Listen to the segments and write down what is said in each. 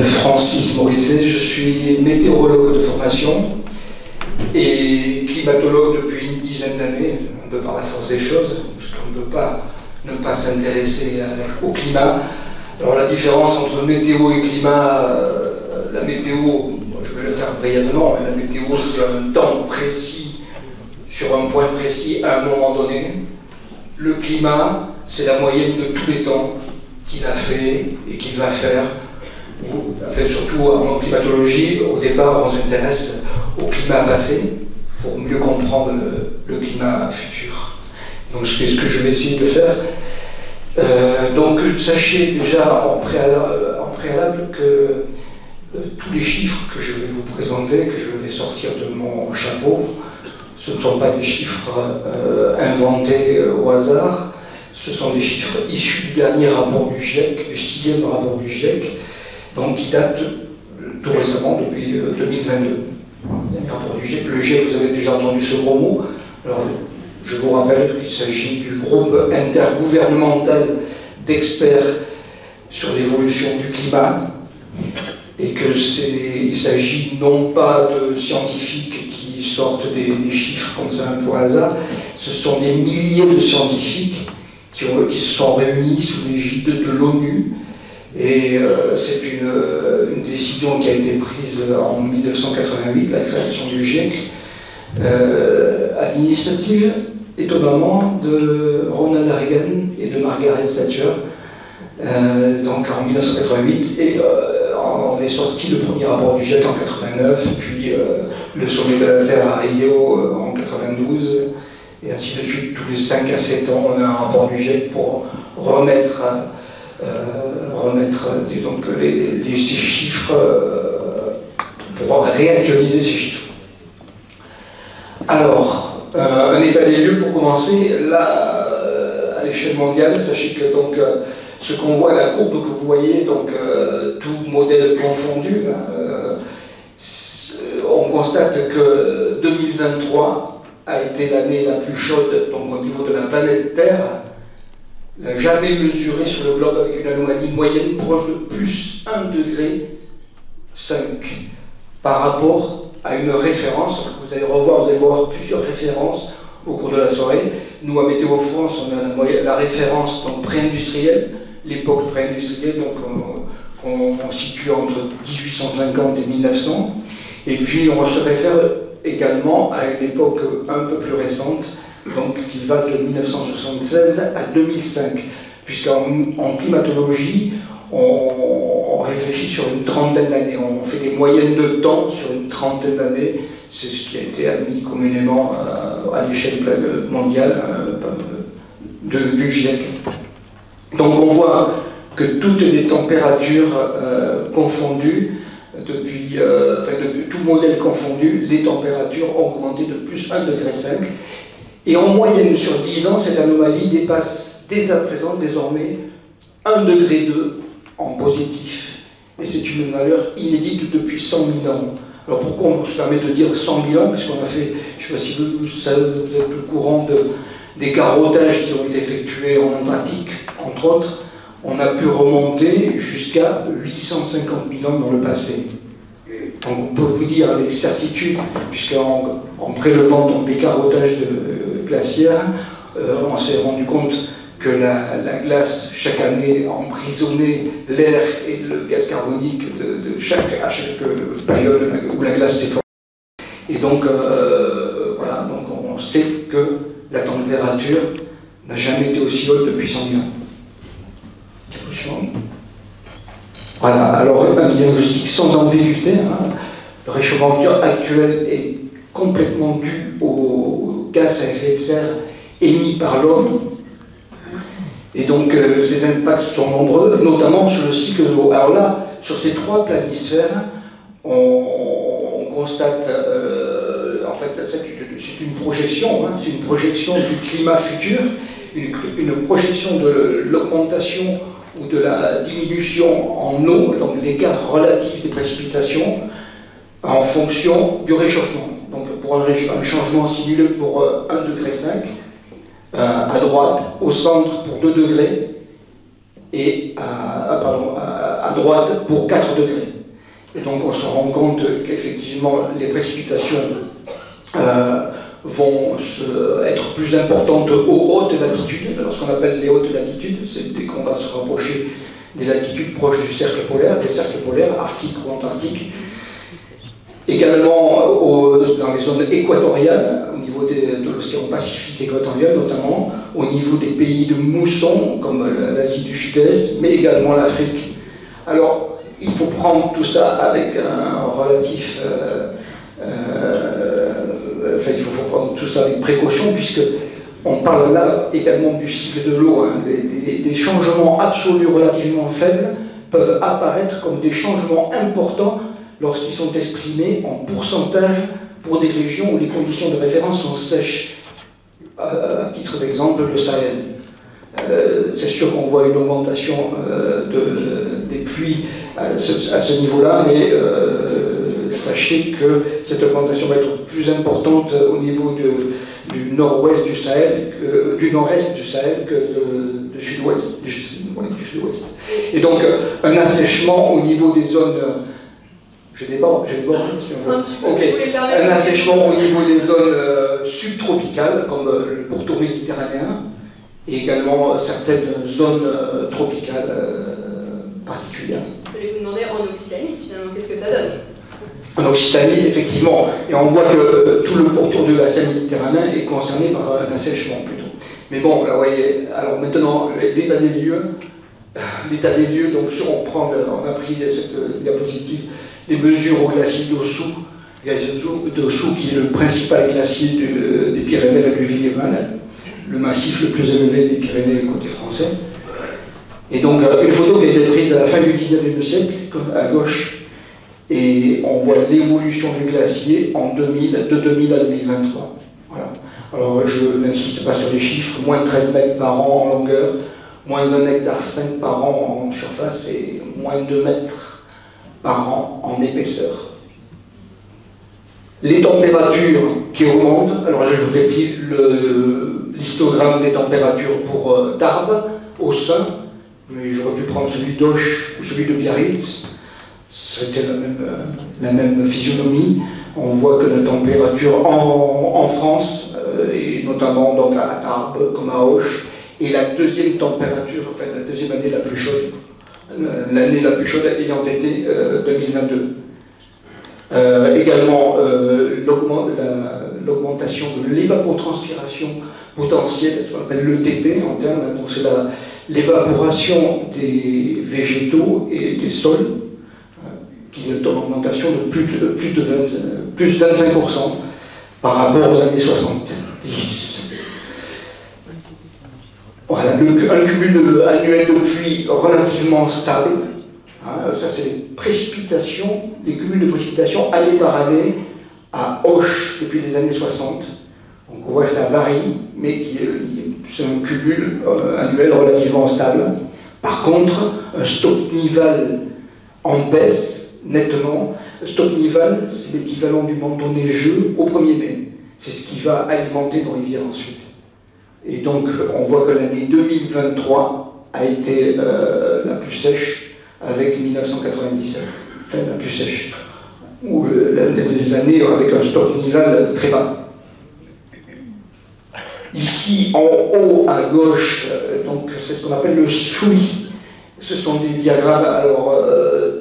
m'appelle Francis Morisset, je suis météorologue de formation et climatologue depuis une dizaine d'années, un peu par la force des choses, parce qu'on ne peut pas ne pas s'intéresser au climat. Alors la différence entre météo et climat, la météo, je vais le faire brièvement, la météo c'est un temps précis, sur un point précis, à un moment donné. Le climat, c'est la moyenne de tous les temps qu'il a fait et qu'il va faire. Surtout en climatologie, au départ, on s'intéresse au climat passé pour mieux comprendre le climat futur. Donc, c'est ce que je vais essayer de faire. Donc, sachez déjà en préalable que tous les chiffres que je vais vous présenter, que je vais sortir de mon chapeau, ce ne sont pas des chiffres inventés au hasard, ce sont des chiffres issus du dernier rapport du GIEC, du 6e rapport du GIEC, donc qui date tout récemment, depuis 2022. Le dernier rapport du GIEC, le GIEC, vous avez déjà entendu ce gros mot. Alors, je vous rappelle qu'il s'agit du groupe intergouvernemental d'experts sur l'évolution du climat, et qu'il s'agit non pas de scientifiques qui sortent des chiffres comme ça un peu au hasard, ce sont des milliers de scientifiques qui se sont réunis sous l'égide de l'ONU, et c'est une décision qui a été prise en 1988, la création du GIEC, à l'initiative, étonnamment, de Ronald Reagan et de Margaret Thatcher, donc en 1988, et on est sorti le premier rapport du GIEC en 89, puis le sommet de la Terre à Rio en 92, et ainsi de suite. Tous les 5 à 7 ans, on a un rapport du GIEC pour remettre disons que ces chiffres, pour réactualiser ces chiffres. Alors, un état des lieux pour commencer. Là, à l'échelle mondiale, sachez que donc, ce qu'on voit, la courbe que vous voyez, donc tout modèle confondu, on constate que 2023 a été l'année la plus chaude donc, au niveau de la planète Terre, n'a jamais mesuré sur le globe avec une anomalie moyenne proche de plus 1,5 degré par rapport à une référence. Vous allez revoir, vous allez voir plusieurs références au cours de la soirée. Nous, à Météo France, on a la référence pré-industrielle, l'époque pré-industrielle, donc on situe entre 1850 et 1900. Et puis on se réfère également à une époque un peu plus récente, donc qui va de 1976 à 2005, puisqu'en climatologie, on réfléchit sur une trentaine d'années, on fait des moyennes de temps sur une trentaine d'années, c'est ce qui a été admis communément à l'échelle mondiale du GIEC. Donc on voit que toutes les températures confondues, depuis tout modèle confondu, les températures ont augmenté de plus 1,5 degré. Et en moyenne, sur 10 ans, cette anomalie dépasse dès à présent, désormais, 1,2 degré en positif. Et c'est une valeur inédite depuis 100 000 ans. Alors pourquoi on se permet de dire 100 000 ans? Puisqu'on a fait, je ne sais pas si vous êtes au courant des carottages qui ont été effectués en Antarctique, entre autres, on a pu remonter jusqu'à 850 000 ans dans le passé. Donc on peut vous dire avec certitude, puisqu'en prélevant donc, des carottages glaciaires, on s'est rendu compte que la glace, chaque année, emprisonnait l'air et le gaz carbonique à chaque période où la glace s'est formée. Et donc, voilà, donc on sait que la température n'a jamais été aussi haute depuis 100 000 ans. Voilà, alors un diagnostic sans ambiguïté. Le réchauffement actuel est complètement dû aux gaz à effet de serre émis par l'homme. Et donc ces impacts sont nombreux, notamment sur le cycle de l'eau. Alors là, sur ces 3 planisphères, on constate, en fait, c'est une projection, c'est une projection du climat futur, une projection de l'augmentation ou de la diminution en eau, donc l'écart relatif des précipitations, en fonction du réchauffement. Donc pour un changement simulé pour 1,5 degré, à droite, au centre pour 2 degrés, et à droite pour 4 degrés. Et donc on se rend compte qu'effectivement les précipitations vont être plus importantes aux hautes latitudes. Alors ce qu'on appelle les hautes latitudes, c'est dès qu'on va se rapprocher des latitudes proches du cercle polaire, des cercles polaires, arctiques ou antarctiques. Également dans les zones équatoriales, au niveau de l'océan Pacifique équatorial notamment, au niveau des pays de mousson, comme l'Asie du Sud-Est, mais également l'Afrique. Alors, il faut prendre tout ça avec un relatif... il faut prendre tout ça avec précaution, puisque on parle là également du cycle de l'eau. Hein. Des changements absolus relativement faibles peuvent apparaître comme des changements importants lorsqu'ils sont exprimés en pourcentage pour des régions où les conditions de référence sont sèches. À titre d'exemple, le Sahel. C'est sûr qu'on voit une augmentation des pluies à ce niveau-là, mais sachez que cette augmentation va être plus importante au niveau du nord-ouest du Sahel, du nord-est du Sahel que du sud-ouest. Et donc un assèchement au niveau des zones... Je déborde, un assèchement au niveau des zones subtropicales, comme le pourtour méditerranéen, et également certaines zones tropicales particulières. Je voulais vous demander en Occitanie, finalement, qu'est-ce que ça donne? En Occitanie, effectivement, et on voit que tout le pourtour du bassin méditerranéen est concerné par un assèchement plutôt. Mais bon, là, vous voyez, alors maintenant, l'état des lieux, donc on a pris cette diapositive, des mesures au glacier d'Ossou, qui est le principal glacier des Pyrénées valluvinales, le massif le plus élevé des Pyrénées côté français. Et donc une photo qui a été prise à la fin du 19e siècle, à gauche, et on voit l'évolution du glacier de 2000 à 2023. Voilà. Alors je n'insiste pas sur les chiffres, moins de 13 mètres par an en longueur, moins 1,5 hectare par an en surface et moins de 2 mètres par an en épaisseur. Les températures qui augmentent, alors là je vous ai pris l'histogramme des températures pour Tarbes, au sein, mais j'aurais pu prendre celui d'Auch ou celui de Biarritz, c'était la même physionomie. On voit que la température en France, et notamment donc à Tarbes comme à Auch, est la deuxième température, enfin la deuxième année la plus chaude. L'année la plus chaude ayant été 2022. Également, l'augmentation de l'évapotranspiration potentielle, ce qu'on appelle l'ETP en termes, donc c'est l'évaporation des végétaux et des sols, qui est en augmentation de plus de 25% par rapport aux années 70. Voilà, un cumul annuel de pluie relativement stable. Hein, ça, c'est les précipitations, les cumuls de précipitations année par année à Auch depuis les années 60. Donc on voit que ça varie, mais c'est un cumul annuel relativement stable. Par contre, un stock nival en baisse nettement. Le stock nival, c'est l'équivalent du manteau neigeux au 1er mai. C'est ce qui va alimenter nos rivières ensuite. Et donc, on voit que l'année 2023 a été la plus sèche avec 1997, enfin la plus sèche, ou les années avec un stock nival très bas. Ici, en haut à gauche, donc c'est ce qu'on appelle le SWI. Ce sont des diagrammes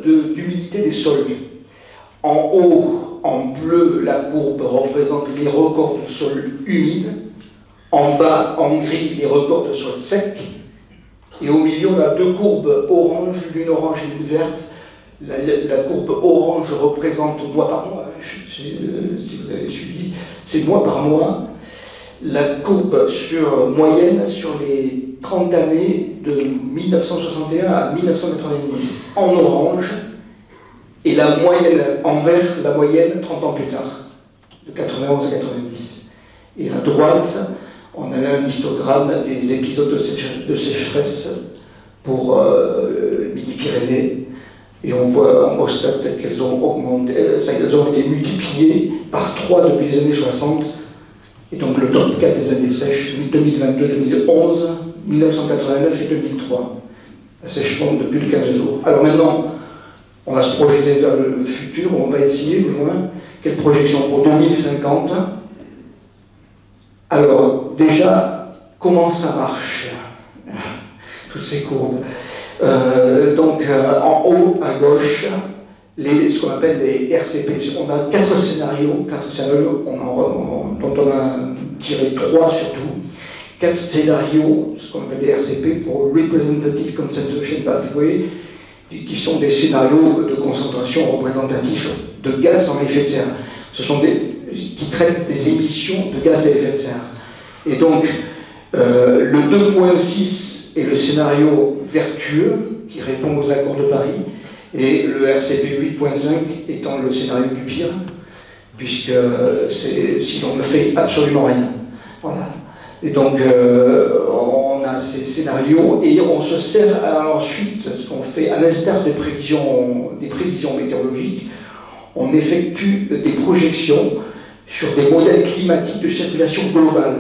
d'humidité des sols. En haut, en bleu, la courbe représente les records de sol humide. En bas, en gris, les records de sol sec. Et au milieu, on a deux courbes orange, l'une orange et l'une verte. La courbe orange représente mois par mois, si vous avez suivi, c'est mois par mois. La courbe moyenne sur les 30 années de 1961 à 1990 en orange, et la moyenne en vert, la moyenne 30 ans plus tard, de 91 à 90. Et à droite, on a un histogramme des épisodes de sécheresse pour Midi-Pyrénées, et on constate qu'elles ont été multipliées par 3 depuis les années 60, et donc le top 4 des années sèches, 2022, 2011, 1989 et 2003. Assèchement de plus de 15 jours. Alors maintenant, On va se projeter vers le futur, on va essayer de loin. Quelle projection pour 2050? Alors, déjà, comment ça marche? Toutes ces courbes. En haut, à gauche, ce qu'on appelle les RCP. On a 4 scénarios dont on a tiré 3 surtout. 4 scénarios, ce qu'on appelle les RCP, pour Representative Concentration Pathway, qui sont des scénarios de concentration représentatifs de gaz en effet de serre. Ce sont qui traitent des émissions de gaz à effet de serre. Et donc, le 2.6 est le scénario vertueux, qui répond aux accords de Paris, et le RCP 8.5 étant le scénario du pire, puisque si l'on ne fait absolument rien. Voilà. Et donc, on a ces scénarios et on se sert ensuite, ce qu'on fait à l'instar des prévisions météorologiques, on effectue des projections sur des modèles climatiques de circulation globale.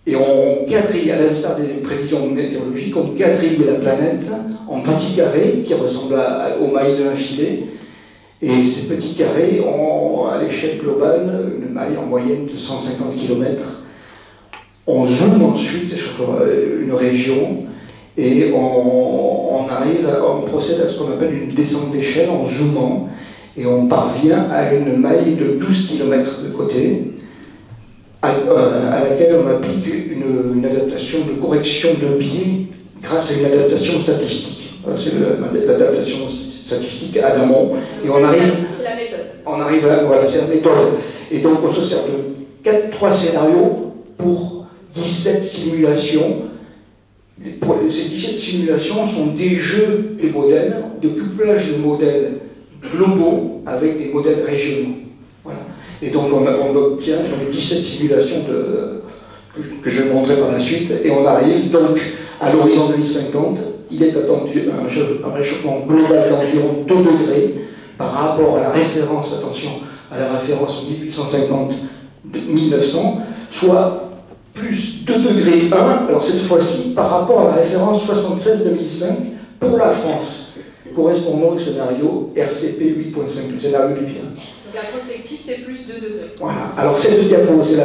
Et on quadrille, à l'instar des prévisions météorologiques, on quadrille la planète en petits carrés qui ressemblent aux mailles d'un filet. Et ces petits carrés ont, à l'échelle globale, une maille en moyenne de 150 km. On zoome ensuite sur une région et on procède à ce qu'on appelle une descente d'échelle en zoomant et on parvient à une maille de 12 km de côté à laquelle on applique une adaptation de correction de biais grâce à une adaptation statistique. C'est l'adaptation statistique à l'amont et on arrive... C'est la méthode. On arrive à... Voilà, c'est la méthode. Et donc on se sert de 3 scénarios pour 17 simulations. Ces 17 simulations sont des jeux de modèles, de couplage de modèles globaux avec des modèles régionaux. Voilà. Et donc on obtient sur les 17 simulations que je vais montrer par la suite, et on arrive donc à l'horizon 2050. Il est attendu un réchauffement global d'environ 2 degrés par rapport à la référence, attention, à la référence 1850-1900, soit plus 2 degrés 1, alors cette fois-ci par rapport à la référence 76-2005 pour la France, correspondant au scénario RCP 8.5, le scénario du pire. Donc la prospective, c'est plus 2 degrés. Voilà, alors cette diapo, c'est la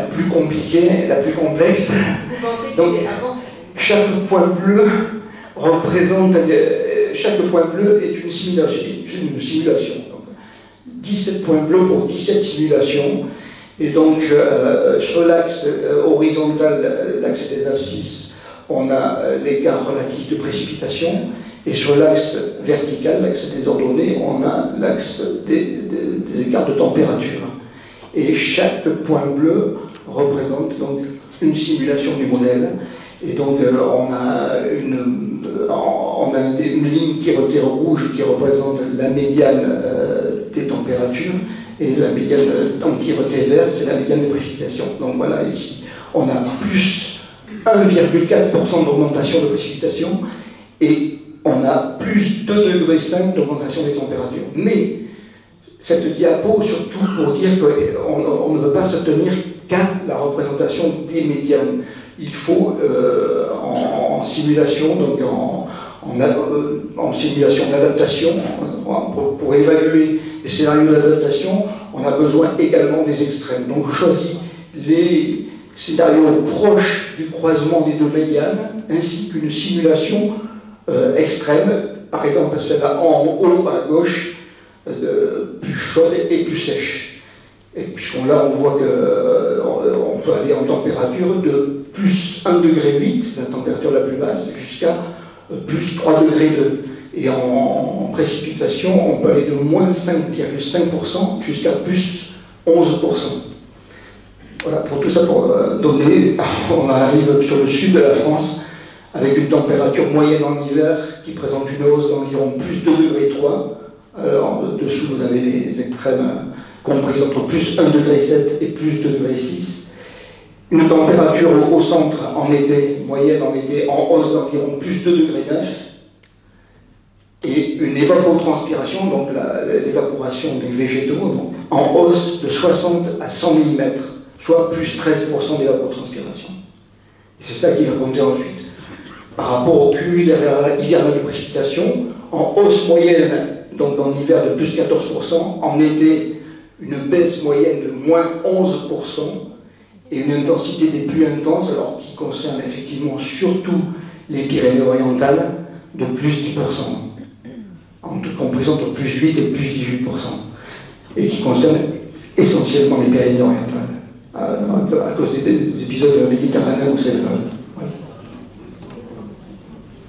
plus compliquée, la plus complexe. Vous pensez que c'était avant? Chaque point bleu représente, chaque point bleu est une simulation. Donc, 17 points bleus pour 17 simulations. Et donc, sur l'axe horizontal, l'axe des abscisses, on a l'écart relatif de précipitation. Et sur l'axe vertical, l'axe des ordonnées, on a l'axe des écarts de température. Et chaque point bleu représente donc une simulation du modèle. Et donc, on a une ligne qui est rouge qui représente la médiane des températures. Et la médiane anti-reté vert, c'est la médiane des précipitations. Donc voilà, ici, on a plus 1,4% d'augmentation de précipitations et on a plus 2,5 degrés d'augmentation des températures. Mais cette diapo, surtout pour dire qu'on ne peut pas se tenir qu'à la représentation des médianes. Il faut, en simulation, donc en simulation d'adaptation, pour évaluer les scénarios d'adaptation, on a besoin également des extrêmes. Donc je choisis les scénarios proches du croisement des 2 médianes, ainsi qu'une simulation extrême, par exemple celle-là en haut à gauche, plus chaude et plus sèche. Et là on voit qu'on peut aller en température de plus 1,8 degré, la température la plus basse, jusqu'à plus 3,2 degrés. Et en précipitation, on peut aller de moins 5,5% jusqu'à plus 11%. Voilà, pour tout ça, pour donner, on arrive sur le sud de la France, avec une température moyenne en hiver qui présente une hausse d'environ plus 2,3 degrés. Alors, dessous, vous avez les extrêmes comprises entre plus 1,7 degré et plus 2,6 degrés. Une température au centre en été, moyenne en été, en hausse d'environ plus 2,9 degrés. Et une évapotranspiration, donc l'évaporation des végétaux, donc, en hausse de 60 à 100 mm, soit plus 13% d'évapotranspiration. C'est ça qui va compter ensuite. Par rapport au cumul hivernal de précipitations, en hausse moyenne, donc en hiver de plus 14%, en été une baisse moyenne de moins 11%, et une intensité des pluies intenses, alors qui concerne effectivement surtout les Pyrénées-Orientales, de plus 10%, en toute comparaison entre plus 8 et plus 18%, et qui concerne essentiellement les Pyrénées-Orientales, à cause des épisodes méditerranéens où c'est le...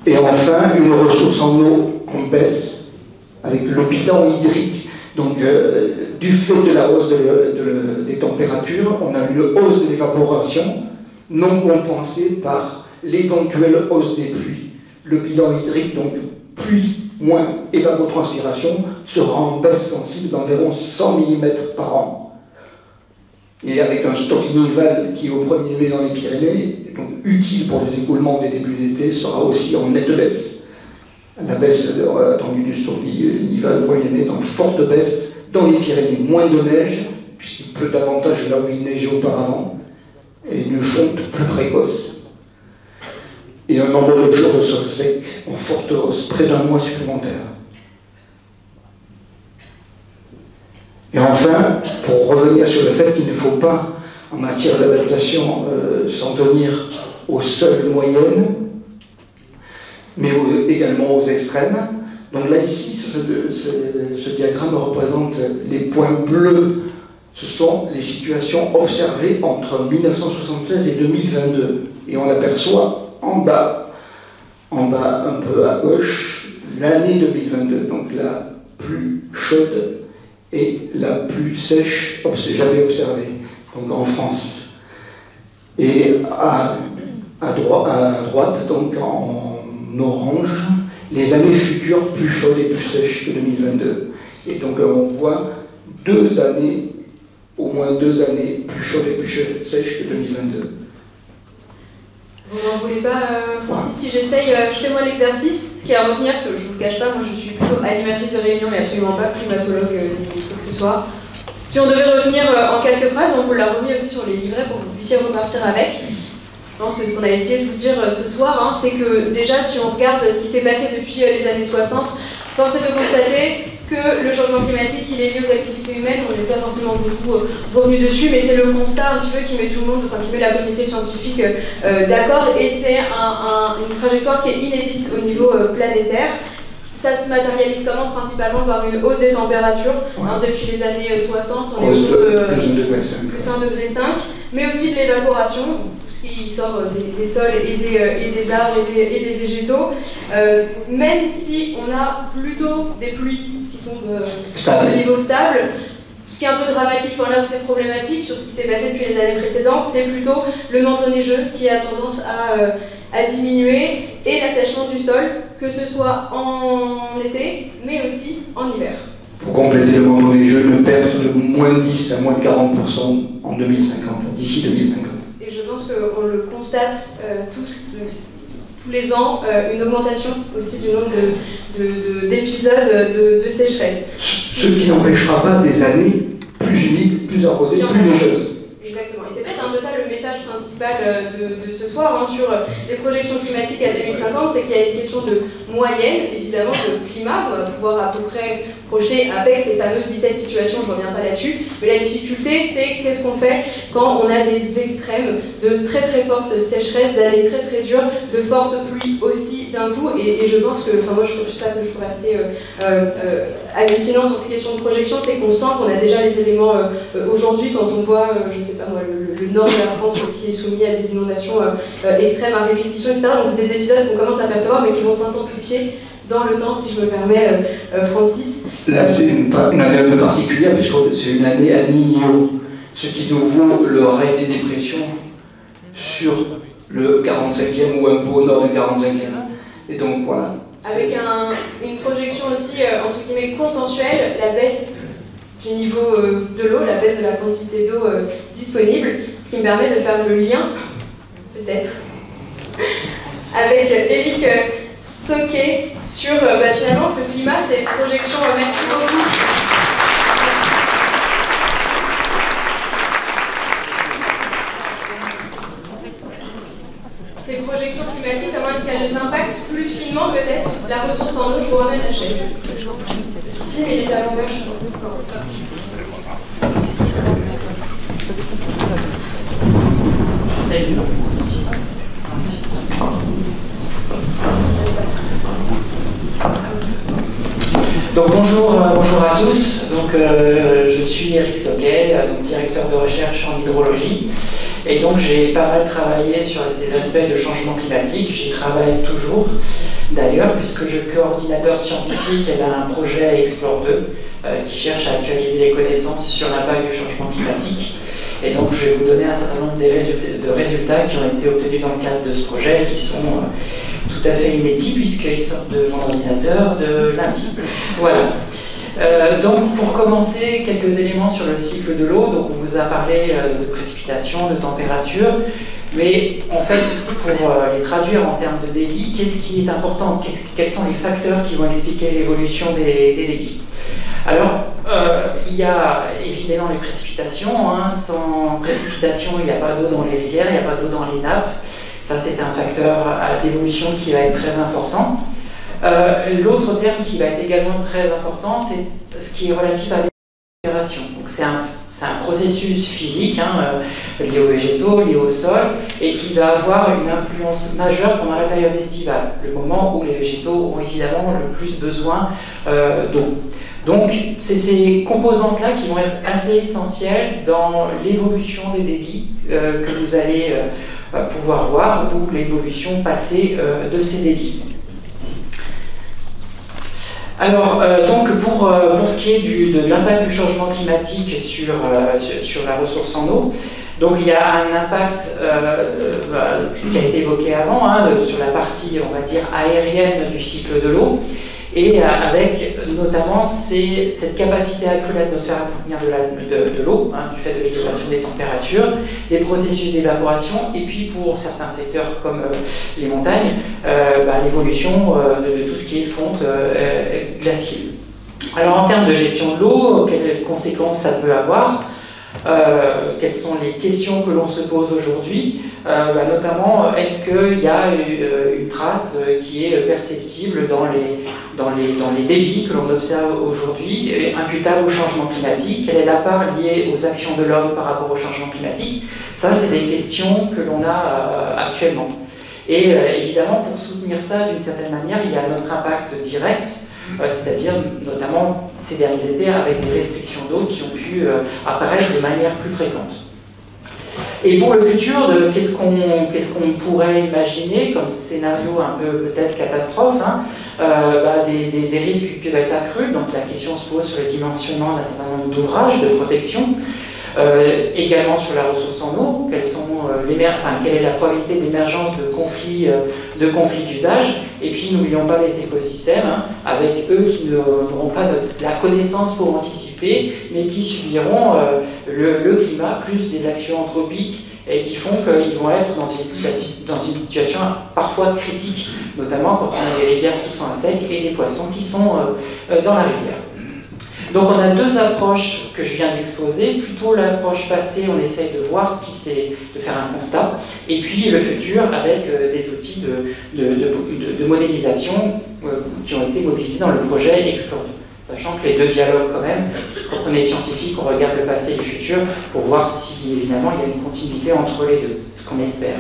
Et enfin, une ressource en eau en baisse, avec le bilan hydrique. Donc, du fait de la hausse des températures, on a une hausse de l'évaporation non compensée par l'éventuelle hausse des pluies. Le bilan hydrique, donc pluie moins évapotranspiration, sera en baisse sensible d'environ 100 mm par an. Et avec un stock nival qui, au 1er mai dans les Pyrénées, donc utile pour les écoulements des débuts d'été, sera aussi en nette baisse. La baisse attendue du stock nival moyen est en forte baisse dans les Pyrénées. Moins de neige, puisqu'il pleut davantage là où il neigeait auparavant, et une fonte plus précoce. Et un nombre de jours de sol sec en forte hausse, près d'un mois supplémentaire. Et enfin, pour revenir sur le fait qu'il ne faut pas, en matière d'adaptation, s'en tenir aux seules moyennes, mais également aux extrêmes. Donc là, ici, ce diagramme représente les points bleus. Ce sont les situations observées entre 1976 et 2022. Et on aperçoit en bas un peu à gauche, l'année 2022, donc la plus chaude et la plus sèche jamais observée, donc en France. Et à droite, donc en orange, les années futures plus chaudes et plus sèches que 2022. Et donc on voit au moins deux années plus chaudes et plus sèches que 2022. Vous n'en voulez pas, Francis, si j'essaye, fais-moi l'exercice. Ce qui est à retenir, que je ne vous le cache pas, moi je suis plutôt animatrice de réunion, mais absolument pas climatologue ni quoi que ce soit. Si on devait retenir en quelques phrases, on vous l'a remis aussi sur les livrets pour que vous puissiez repartir avec. Je pense que ce qu'on a essayé de vous dire ce soir, c'est que déjà, si on regarde ce qui s'est passé depuis les années 60, force est de constater que le changement climatique, il est lié aux activités humaines. On n'est pas forcément beaucoup revenu dessus, mais c'est le constat un petit peu qui met tout le monde, qui met la communauté scientifique d'accord, et c'est une trajectoire qui est inédite au niveau planétaire. Ça se matérialise comment? Principalement par une hausse des températures. Depuis les années 60, on est plus 1,5 degré, mais aussi de l'évaporation, tout ce qui sort des sols et des arbres et des végétaux. Même si on a plutôt des pluies qui tombent de niveau stable, ce qui est un peu dramatique, là où c'est problématique sur ce qui s'est passé depuis les années précédentes, c'est plutôt le manteau neigeux qui a tendance à diminuer et l'assèchement du sol, que ce soit en été, mais aussi en hiver. Pour compléter le manteau neigeux, une perte de moins 10 à moins 40% en 2050, d'ici 2050. Et je pense qu'on le constate tous les ans, une augmentation aussi du nombre d'épisodes de sécheresse. Ce qui n'empêchera pas des années plus humides, plus arrosées, plus neigeuses. Exactement. Et c'est peut-être un peu ça le message principal de ce soir sur les projections climatiques à 2050, c'est qu'il y a une question de moyenne, évidemment, de climat. On va pouvoir à peu près projeter avec ces fameuses 17 situations, je ne reviens pas là-dessus. Mais la difficulté, c'est qu'est-ce qu'on fait quand on a des extrêmes de très très fortes sécheresses, d'années très très dures, de fortes pluies aussi d'un coup. Et je pense que, moi je trouve ça que je trouve assez hallucinant sur ces questions de projection, c'est qu'on sent qu'on a déjà les éléments aujourd'hui quand on voit, je ne sais pas moi, le nord de la France qui est soumis à des inondations extrêmes à répétition, etc. Donc c'est des épisodes qu'on commence à percevoir mais qui vont s'intensifier dans le temps, si je me permets, Francis. Là, c'est une année un peu particulière, puisque c'est une année à Niño, ce qui nous vaut le raid des dépressions sur le 45e ou un peu au nord du 45e. Et donc voilà. Avec une projection aussi, entre guillemets, consensuelle, la baisse du niveau de l'eau, la baisse de la quantité d'eau disponible, ce qui me permet de faire le lien, peut-être, avec Eric Soquet sur finalement ce climat, ces projections. Merci beaucoup. Ces projections climatiques, comment est-ce qu'elles nous impactent plus finement peut-être, la ressource en eau, je vous ramène la chaise. Si, mais il est à l'envers, je crois. Donc bonjour à tous. Donc je suis Eric Soquet, directeur de recherche en hydrologie, et donc j'ai pas mal travaillé sur ces aspects de changement climatique. J'y travaille toujours d'ailleurs, puisque je suis coordinateur scientifique d'un projet Explore 2 qui cherche à actualiser les connaissances sur l'impact du changement climatique. Et donc je vais vous donner un certain nombre de résultats qui ont été obtenus dans le cadre de ce projet, qui sont tout à fait inédits puisqu'ils sortent de mon ordinateur de lundi. Voilà. Donc pour commencer, quelques éléments sur le cycle de l'eau. Donc on vous a parlé de précipitations, de température, mais en fait pour les traduire en termes de débit, qu'est-ce qui est important? Quels sont les facteurs qui vont expliquer l'évolution des débits? Alors, il y a évidemment les précipitations. Sans précipitation, il n'y a pas d'eau dans les rivières, il n'y a pas d'eau dans les nappes. Ça, c'est un facteur d'évolution qui va être très important. L'autre terme qui va être également très important, c'est ce qui est relatif à l'évaporation. Donc, c'est un processus physique lié aux végétaux, lié au sol, et qui va avoir une influence majeure pendant la période estivale, le moment où les végétaux ont évidemment le plus besoin d'eau. Donc, c'est ces composantes-là qui vont être assez essentielles dans l'évolution des débits que vous allez pouvoir voir, ou l'évolution passée de ces débits. Alors, donc pour ce qui est de l'impact du changement climatique sur la ressource en eau, donc il y a un impact, ce qui a été évoqué avant, sur la partie, on va dire, aérienne du cycle de l'eau, et avec notamment cette capacité accrue de l'atmosphère à contenir de l'eau, du fait de l'élévation des températures, des processus d'évaporation, et puis pour certains secteurs comme les montagnes, l'évolution de tout ce qui est fonte glaciale. Alors en termes de gestion de l'eau, quelles conséquences ça peut avoir? Quelles sont les questions que l'on se pose aujourd'hui, notamment est-ce qu'il y a une trace qui est perceptible dans les débits que l'on observe aujourd'hui, imputable au changement climatique? Quelle est la part liée aux actions de l'homme par rapport au changement climatique? Ça, c'est des questions que l'on a actuellement. Et évidemment, pour soutenir ça d'une certaine manière, il y a notre impact direct, c'est-à-dire notamment ces derniers étés avec des restrictions d'eau qui ont pu apparaître de manière plus fréquente. Et pour le futur, qu'est-ce qu'on pourrait imaginer comme scénario un peu peut-être catastrophe, des risques qui peuvent être accrus. Donc la question se pose sur le dimensionnement d'un certain nombre d'ouvrages de protection. Également sur la ressource en eau, quelle est la probabilité d'émergence de conflits d'usage, et puis n'oublions pas les écosystèmes, avec eux qui n'auront pas la connaissance pour anticiper, mais qui subiront le climat plus des actions anthropiques, et qui font qu'ils vont être dans une situation parfois critique, notamment quand on a des rivières qui sont à sec et des poissons qui sont dans la rivière. Donc on a deux approches que je viens d'exposer. Plutôt l'approche passée, on essaye de voir de faire un constat, et puis le futur avec des outils de modélisation qui ont été mobilisés dans le projet Explore. Sachant que les deux dialoguent quand même, quand on est scientifique, on regarde le passé et le futur pour voir si évidemment il y a une continuité entre les deux, ce qu'on espère.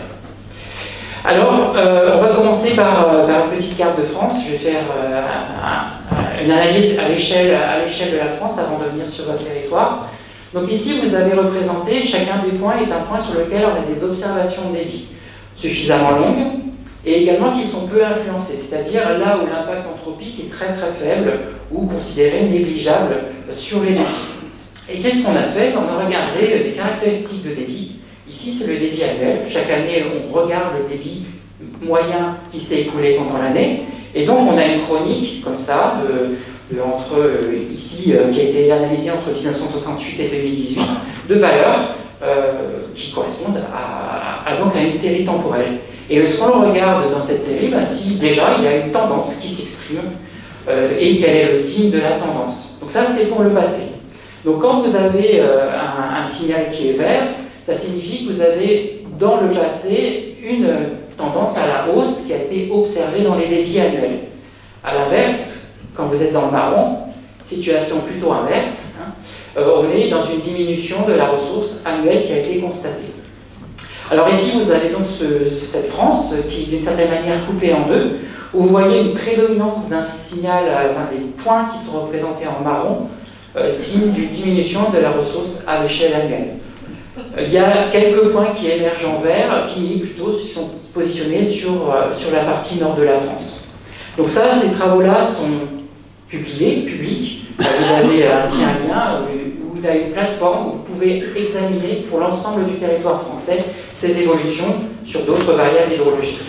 Alors, on va commencer par une petite carte de France. Je vais faire une analyse à l'échelle de la France avant de venir sur votre territoire. Donc ici, vous avez représenté, chacun des points est un point sur lequel on a des observations de débit suffisamment longues et également qui sont peu influencées, c'est-à-dire là où l'impact anthropique est très très faible ou considéré négligeable sur les débits. Et qu'est-ce qu'on a fait? On a regardé des caractéristiques de débit. Ici, c'est le débit annuel. Chaque année, on regarde le débit moyen qui s'est écoulé pendant l'année. Et donc, on a une chronique, comme ça, qui a été analysée entre 1968 et 2018, de valeurs qui correspondent donc à une série temporelle. Et ce qu'on regarde dans cette série, si déjà il y a une tendance qui s'exprime, et quel est le signe de la tendance. Donc ça, c'est pour le passé. Donc quand vous avez un signal qui est vert, ça signifie que vous avez dans le passé une tendance à la hausse qui a été observée dans les débits annuels. À l'inverse, quand vous êtes dans le marron, situation plutôt inverse, hein, on est dans une diminution de la ressource annuelle qui a été constatée. Alors ici, vous avez donc cette France qui est d'une certaine manière coupée en deux, où vous voyez une prédominance d'un signal, des points qui sont représentés en marron, signe d'une diminution de la ressource à l'échelle annuelle. Il y a quelques points qui émergent en vert, qui sont positionnés sur la partie nord de la France. Donc ça, ces travaux-là sont publiés, publics. Vous avez ainsi un lien où il y a une plateforme où vous pouvez examiner pour l'ensemble du territoire français ces évolutions sur d'autres variables hydrologiques.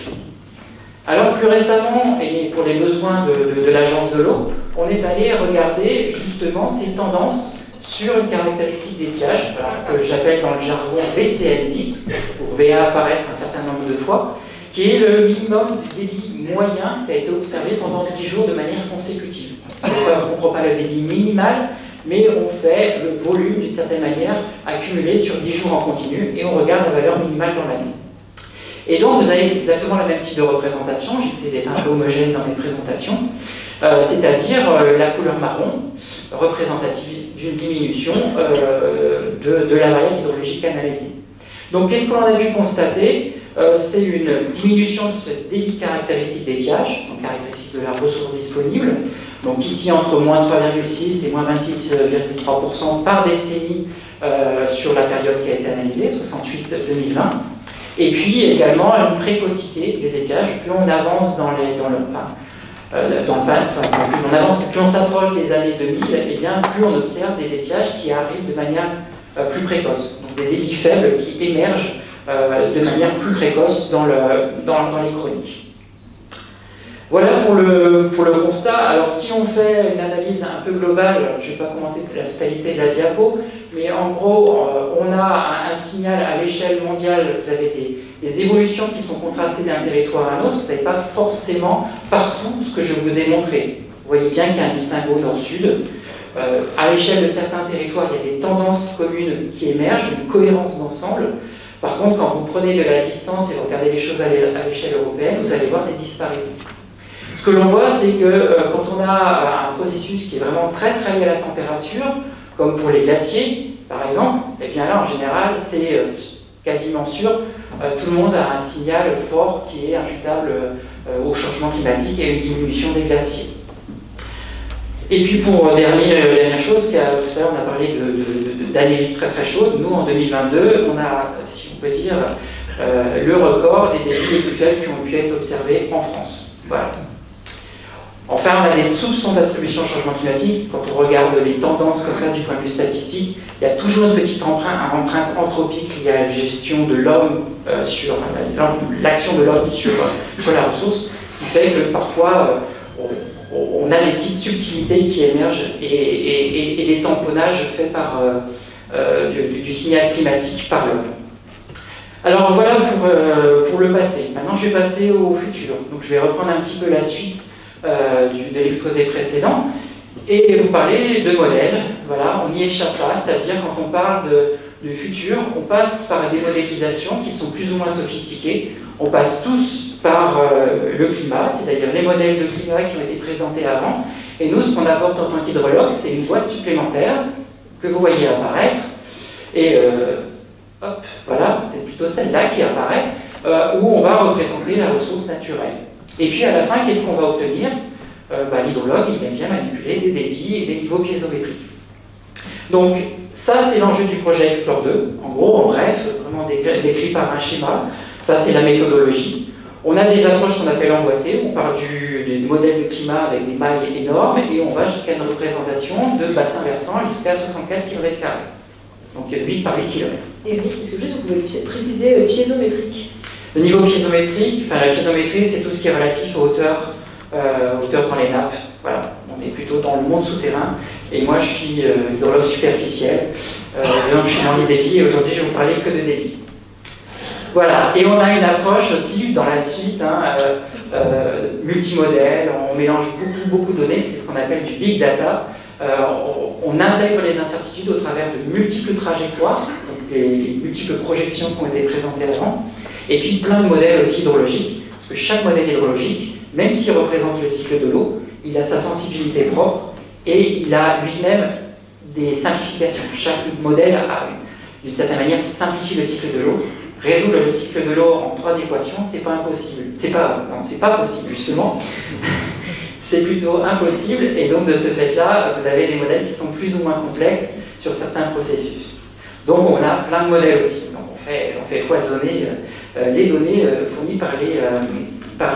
Alors plus récemment, et pour les besoins de l'Agence de l'eau, on est allé regarder justement ces tendances sur une caractéristique d'étiage, que j'appelle dans le jargon VCN10, où VA apparaître un certain nombre de fois, qui est le minimum de débit moyen qui a été observé pendant 10 jours de manière consécutive. On ne prend pas le débit minimal, mais on fait le volume d'une certaine manière accumulé sur 10 jours en continu et on regarde la valeur minimale dans l'année. Et donc vous avez exactement le même type de représentation, j'essaie d'être un peu homogène dans mes présentations, c'est-à-dire la couleur marron, représentative d'une diminution de la variable hydrologique analysée. Donc qu'est-ce qu'on a pu constater? C'est une diminution de ce débit caractéristique d'étiage, donc caractéristique de la ressource disponible, donc ici entre moins 3,6 et moins 26,3% par décennie sur la période qui a été analysée, 68-2020. Et puis également une précocité des étiages. Plus on avance plus on s'approche des années 2000, et bien plus on observe des étiages qui arrivent de manière plus précoce. Donc des débits faibles qui émergent de manière plus précoce dans les chroniques. Voilà pour le constat. Alors si on fait une analyse un peu globale, je ne vais pas commenter la totalité de la diapo, mais en gros, on a un signal à l'échelle mondiale, vous avez des évolutions qui sont contrastées d'un territoire à un autre, vous n'avez pas forcément partout ce que je vous ai montré. Vous voyez bien qu'il y a un distinguo nord-sud. À l'échelle de certains territoires, il y a des tendances communes qui émergent, une cohérence d'ensemble. Par contre, quand vous prenez de la distance et vous regardez les choses à l'échelle européenne, vous allez voir des disparités. Ce que l'on voit, c'est que quand on a un processus qui est vraiment très très lié à la température, comme pour les glaciers, par exemple, et bien là, en général, c'est quasiment sûr, tout le monde a un signal fort qui est imputable au changement climatique et à une diminution des glaciers. Et puis pour dernière chose, tout à l'heure on a parlé d'années très très chaudes. Nous en 2022, on a, si on peut dire, le record des débits les plus faibles qui ont pu être observés en France. Voilà. Enfin, on a des soupçons d'attribution au changement climatique. Quand on regarde les tendances comme ça du point de vue statistique, il y a toujours une petite empreinte anthropique liée à la gestion de l'homme sur l'action de l'homme sur la ressource, qui fait que parfois on a des petites subtilités qui émergent et des tamponnages faits par du signal climatique par l'homme. Alors voilà pour le passé. Maintenant je vais passer au futur. Donc je vais reprendre un petit peu la suite de l'exposé précédent et vous parler de modèles. Voilà, on n'y échappe pas, c'est-à-dire quand on parle de futur, on passe par des modélisations qui sont plus ou moins sophistiquées. On passe tous par le climat, c'est-à-dire les modèles de climat qui ont été présentés avant. Et nous, ce qu'on apporte en tant qu'hydrologue, c'est une boîte supplémentaire que vous voyez apparaître. Et hop, voilà, c'est plutôt celle-là qui apparaît, où on va représenter la ressource naturelle. Et puis à la fin, qu'est-ce qu'on va obtenir? L'hydrologue, il aime bien manipuler des débits et des niveaux piézométriques. Donc ça, c'est l'enjeu du projet Explore 2. En gros, en bref, vraiment décrit par un schéma. Ça, c'est la méthodologie. On a des approches qu'on appelle emboîtées. On part du modèle de climat avec des mailles énormes et on va jusqu'à une représentation de bassin versant jusqu'à 64 km². Donc 8 par 8 km. Et Eric, est-ce que juste vous pouvez préciser piézométrique? Le niveau piézométrique, enfin la piézométrie, c'est tout ce qui est relatif aux hauteurs dans les nappes. Voilà, on est plutôt dans le monde souterrain. Et moi, je suis hydrologue superficiel. Donc je suis dans les débits et aujourd'hui, je vais vous parler que de débit. Voilà, et on a une approche aussi dans la suite, multimodèle, on mélange beaucoup de données, c'est ce qu'on appelle du big data. On intègre les incertitudes au travers de multiples trajectoires, donc les multiples projections qui ont été présentées avant. Et puis plein de modèles aussi hydrologiques, parce que chaque modèle hydrologique, même s'il représente le cycle de l'eau, il a sa sensibilité propre et il a lui-même des simplifications. Chaque modèle a, d'une certaine manière, simplifie le cycle de l'eau. Résoudre le cycle de l'eau en 3 équations, c'est pas impossible. C'est pas possible, justement. C'est plutôt impossible, et donc de ce fait-là, vous avez des modèles qui sont plus ou moins complexes sur certains processus. Donc on a plein de modèles aussi. Donc on fait foisonner les données fournies par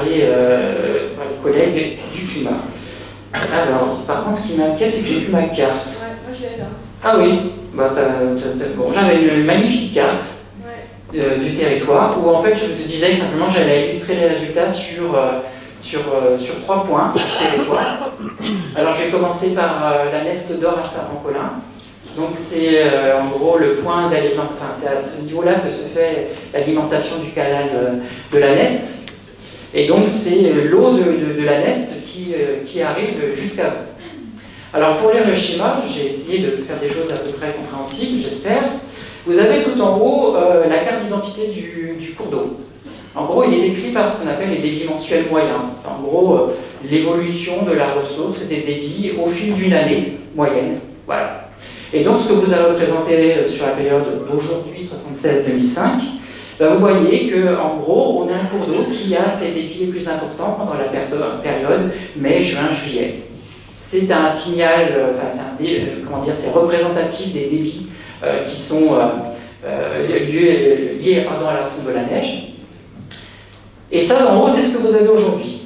les collègues du climat. Alors, par contre, ce qui m'inquiète, c'est que j'ai plus ma carte. Ouais, moi je l'ai là. Ah oui, bah, bon, j'avais une magnifique carte du territoire où en fait je vous disais simplement que j'allais illustrer les résultats sur 3 points du territoire. Alors je vais commencer par la Neste d'Or à Saint-Colin. Donc c'est en gros le point d'alimentation, enfin c'est à ce niveau-là que se fait l'alimentation du canal de la Neste. Et donc c'est l'eau de la Neste qui arrive jusqu'à vous. Alors pour lire le schéma, j'ai essayé de faire des choses à peu près compréhensibles, j'espère. Vous avez tout en haut la carte d'identité du cours d'eau. En gros, il est décrit par ce qu'on appelle les débits mensuels moyens. En gros, l'évolution de la ressource et des débits au fil d'une année moyenne. Voilà. Et donc, ce que vous avez représenté sur la période d'aujourd'hui, 76-2005, ben, vous voyez qu'en gros, on a un cours d'eau qui a ses débits les plus importants pendant la période mai, juin, juillet. C'est un signal, c'est représentatif des débits qui sont liés à la fonte de la neige. Et ça, en gros, c'est ce que vous avez aujourd'hui.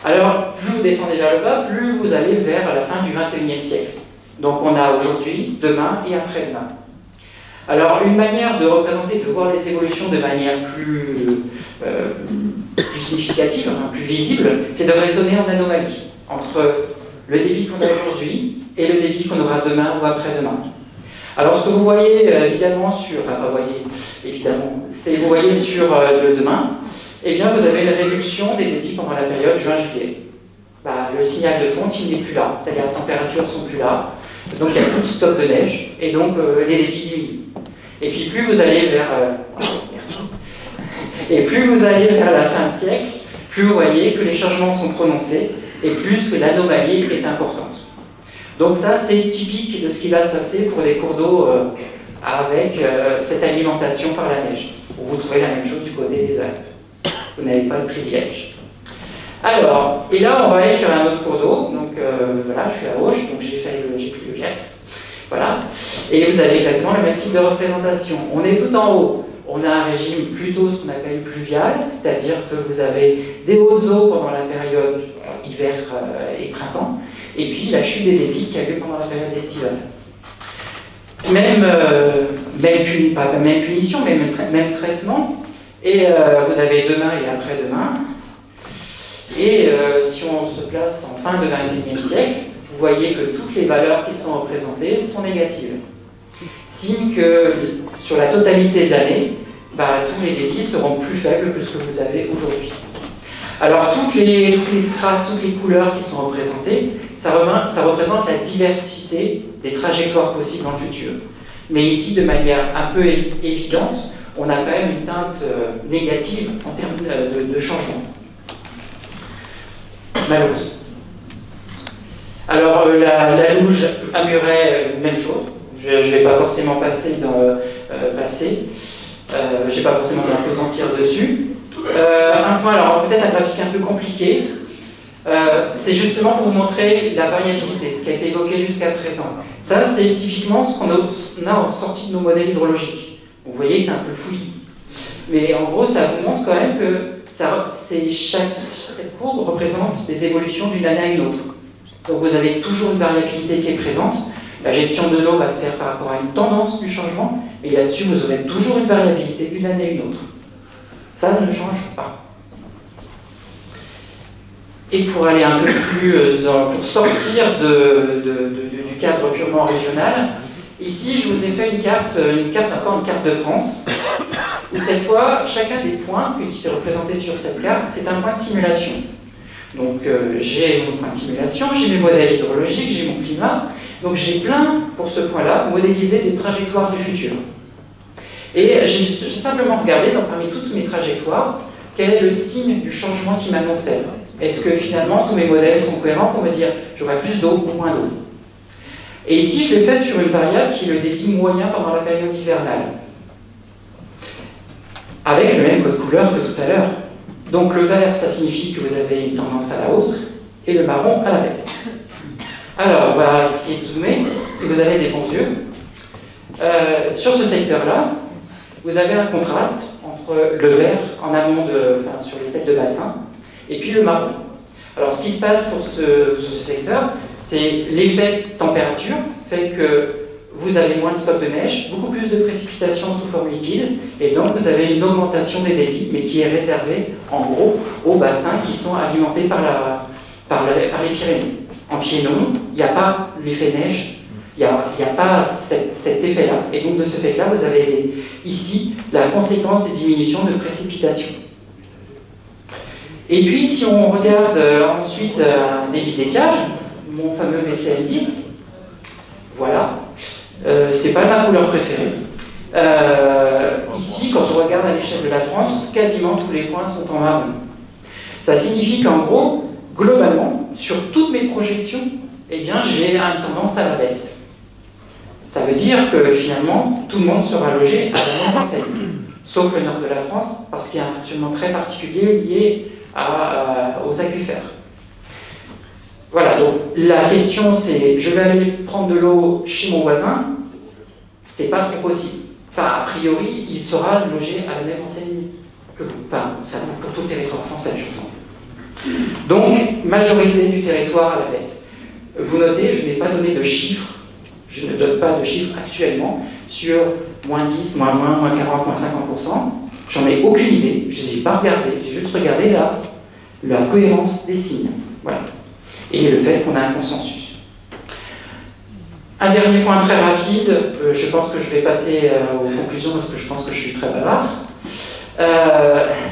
Alors, plus vous descendez vers le bas, plus vous allez vers la fin du XXIe siècle. Donc, on a aujourd'hui, demain et après-demain. Alors, une manière de représenter, de voir les évolutions de manière plus significative, plus visible, c'est de raisonner en anomalie entre le débit qu'on a aujourd'hui et le débit qu'on aura demain ou après-demain. Alors, ce que vous voyez évidemment sur, vous voyez sur le demain, eh bien, vous avez une réduction des débits pendant la période juin-juillet. Bah, le signal de fonte, il n'est plus là, c'est-à-dire les températures ne sont plus là, donc il n'y a plus de stock de neige, et donc les débits diminuent. Et puis plus vous allez vers la fin de siècle, plus vous voyez que les changements sont prononcés, et plus que l'anomalie est importante. Donc ça, c'est typique de ce qui va se passer pour les cours d'eau avec cette alimentation par la neige. Vous trouvez la même chose du côté des Alpes. Vous n'avez pas le privilège. Alors, et là, on va aller sur un autre cours d'eau. Donc voilà, je suis à Auch, donc j'ai pris le Gers. Voilà. Et vous avez exactement le même type de représentation. On est tout en haut. On a un régime plutôt ce qu'on appelle pluvial, c'est-à-dire que vous avez des hautes eaux pendant la période hiver et printemps, et puis la chute des débits qui a lieu pendant la période estivale. Même punition, même traitement. Et vous avez demain et après-demain. Et si on se place en fin de XXIe siècle, vous voyez que toutes les valeurs qui sont représentées sont négatives. Signe que sur la totalité de l'année, tous les débits seront plus faibles que ce que vous avez aujourd'hui. Alors toutes les strates, toutes les couleurs qui sont représentées, ça représente la diversité des trajectoires possibles dans le futur. Mais ici, de manière un peu évidente, on a quand même une teinte négative en termes de changement. Malheureusement. Alors la Louge à Muret, même chose. Je ne vais pas forcément passer dans je n'ai pas forcément de l'impesantir dessus. Un point, alors peut-être un graphique un peu compliqué, c'est justement pour vous montrer la variabilité, ce qui a été évoqué jusqu'à présent. Ça, c'est typiquement ce qu'on a en sortie de nos modèles hydrologiques. Vous voyez, c'est un peu fouillis. Mais en gros, ça vous montre quand même que cette courbe représente des évolutions d'une année à une autre. Donc vous avez toujours une variabilité qui est présente. La gestion de l'eau va se faire par rapport à une tendance du changement, et là-dessus, vous aurez toujours une variabilité d'une année à une autre. Ça ne change pas. Et pour aller un peu plus, pour sortir du cadre purement régional, ici, je vous ai fait une carte de France, où cette fois, chacun des points qui s'est représenté sur cette carte, c'est un point de simulation. Donc j'ai mon point de simulation, j'ai mes modèles hydrologiques, j'ai mon climat, donc j'ai plein, pour ce point-là, modélisé des trajectoires du futur. Et j'ai simplement regardé, parmi toutes mes trajectoires, quel est le signe du changement qui m'annonçait. Est-ce que finalement tous mes modèles sont cohérents pour me dire j'aurai plus d'eau ou moins d'eau? Et ici, je l'ai fait sur une variable qui est le débit moyen pendant la période hivernale, avec le même code couleur que tout à l'heure. Donc le vert, ça signifie que vous avez une tendance à la hausse, et le marron à la baisse. Alors, on va essayer de zoomer, si vous avez des bons yeux. Sur ce secteur-là, vous avez un contraste entre le vert en amont, sur les têtes de bassin, et puis le marron. Alors, ce qui se passe pour ce secteur, c'est l'effet température fait que vous avez moins de stock de neige, beaucoup plus de précipitations sous forme liquide, et donc vous avez une augmentation des débits, mais qui est réservée, en gros, aux bassins qui sont alimentés par les Pyrénées. En Piémont, il n'y a pas l'effet neige, il n'y a pas cet effet-là, et donc de ce fait-là, vous avez ici la conséquence des diminutions de précipitations. Et puis, si on regarde ensuite un débit d'étiage, mon fameux VCM10, voilà, c'est pas ma couleur préférée. Ici, quand on regarde à l'échelle de la France, quasiment tous les points sont en marron. Ça signifie qu'en gros, globalement, sur toutes mes projections, eh bien, j'ai une tendance à la baisse. Ça veut dire que finalement, tout le monde sera logé à la même enseigne, sauf le nord de la France, parce qu'il y a un fonctionnement très particulier lié aux aquifères. Voilà, donc la question c'est, je vais aller prendre de l'eau chez mon voisin, c'est pas trop possible. Enfin, a priori, il sera logé à la même enseigne que vous. Enfin, ça vaut pour tout le territoire français, j'entends. Donc, majorité du territoire à la baisse. Vous notez, je n'ai pas donné de chiffres, je ne donne pas de chiffres actuellement sur moins 10, moins 20, moins 40, moins 50%. J'en ai aucune idée, je ne les ai pas regardés, j'ai juste regardé la cohérence des signes. Voilà. Et le fait qu'on a un consensus. Un dernier point très rapide, je pense que je vais passer aux conclusions parce que je pense que je suis très bavard.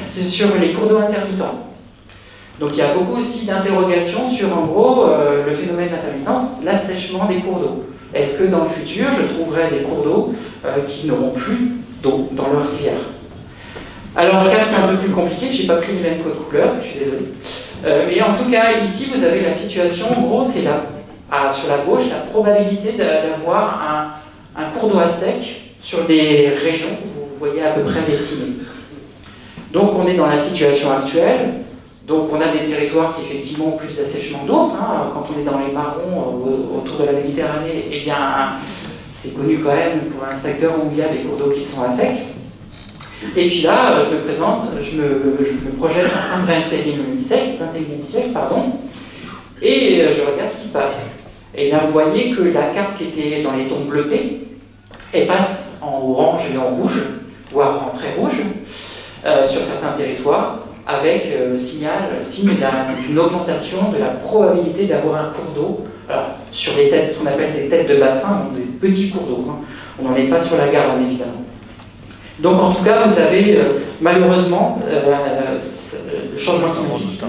C'est sur les cours d'eau intermittents. Donc il y a beaucoup aussi d'interrogations sur en gros le phénomène d'intermittence, l'assèchement des cours d'eau. Est-ce que dans le futur je trouverai des cours d'eau qui n'auront plus d'eau dans leur rivière? Alors la carte est un peu plus compliquée, j'ai pas pris les mêmes codes couleurs, je suis désolé. Mais en tout cas, ici, vous avez la situation, en gros, c'est sur la gauche, la probabilité d'avoir un cours d'eau à sec sur des régions où vous voyez à peu près dessinées. Donc, on est dans la situation actuelle. Donc, on a des territoires qui, effectivement, ont plus d'assèchement d'autres. Hein. Quand on est dans les marrons autour de la Méditerranée, eh bien, c'est connu quand même pour un secteur où il y a des cours d'eau qui sont à sec. Et puis là, je me projette en fin de 21e siècle, et je regarde ce qui se passe. Et bien, vous voyez que la carte qui était dans les tons bleutés, elle passe en orange et en rouge, voire en très rouge, sur certains territoires, avec signe d'une augmentation de la probabilité d'avoir un cours d'eau. Alors, sur des têtes, ce qu'on appelle des têtes de bassin, donc des petits cours d'eau. Hein. On n'en est pas sur la Garonne, évidemment. Donc en tout cas, vous avez malheureusement le changement climatique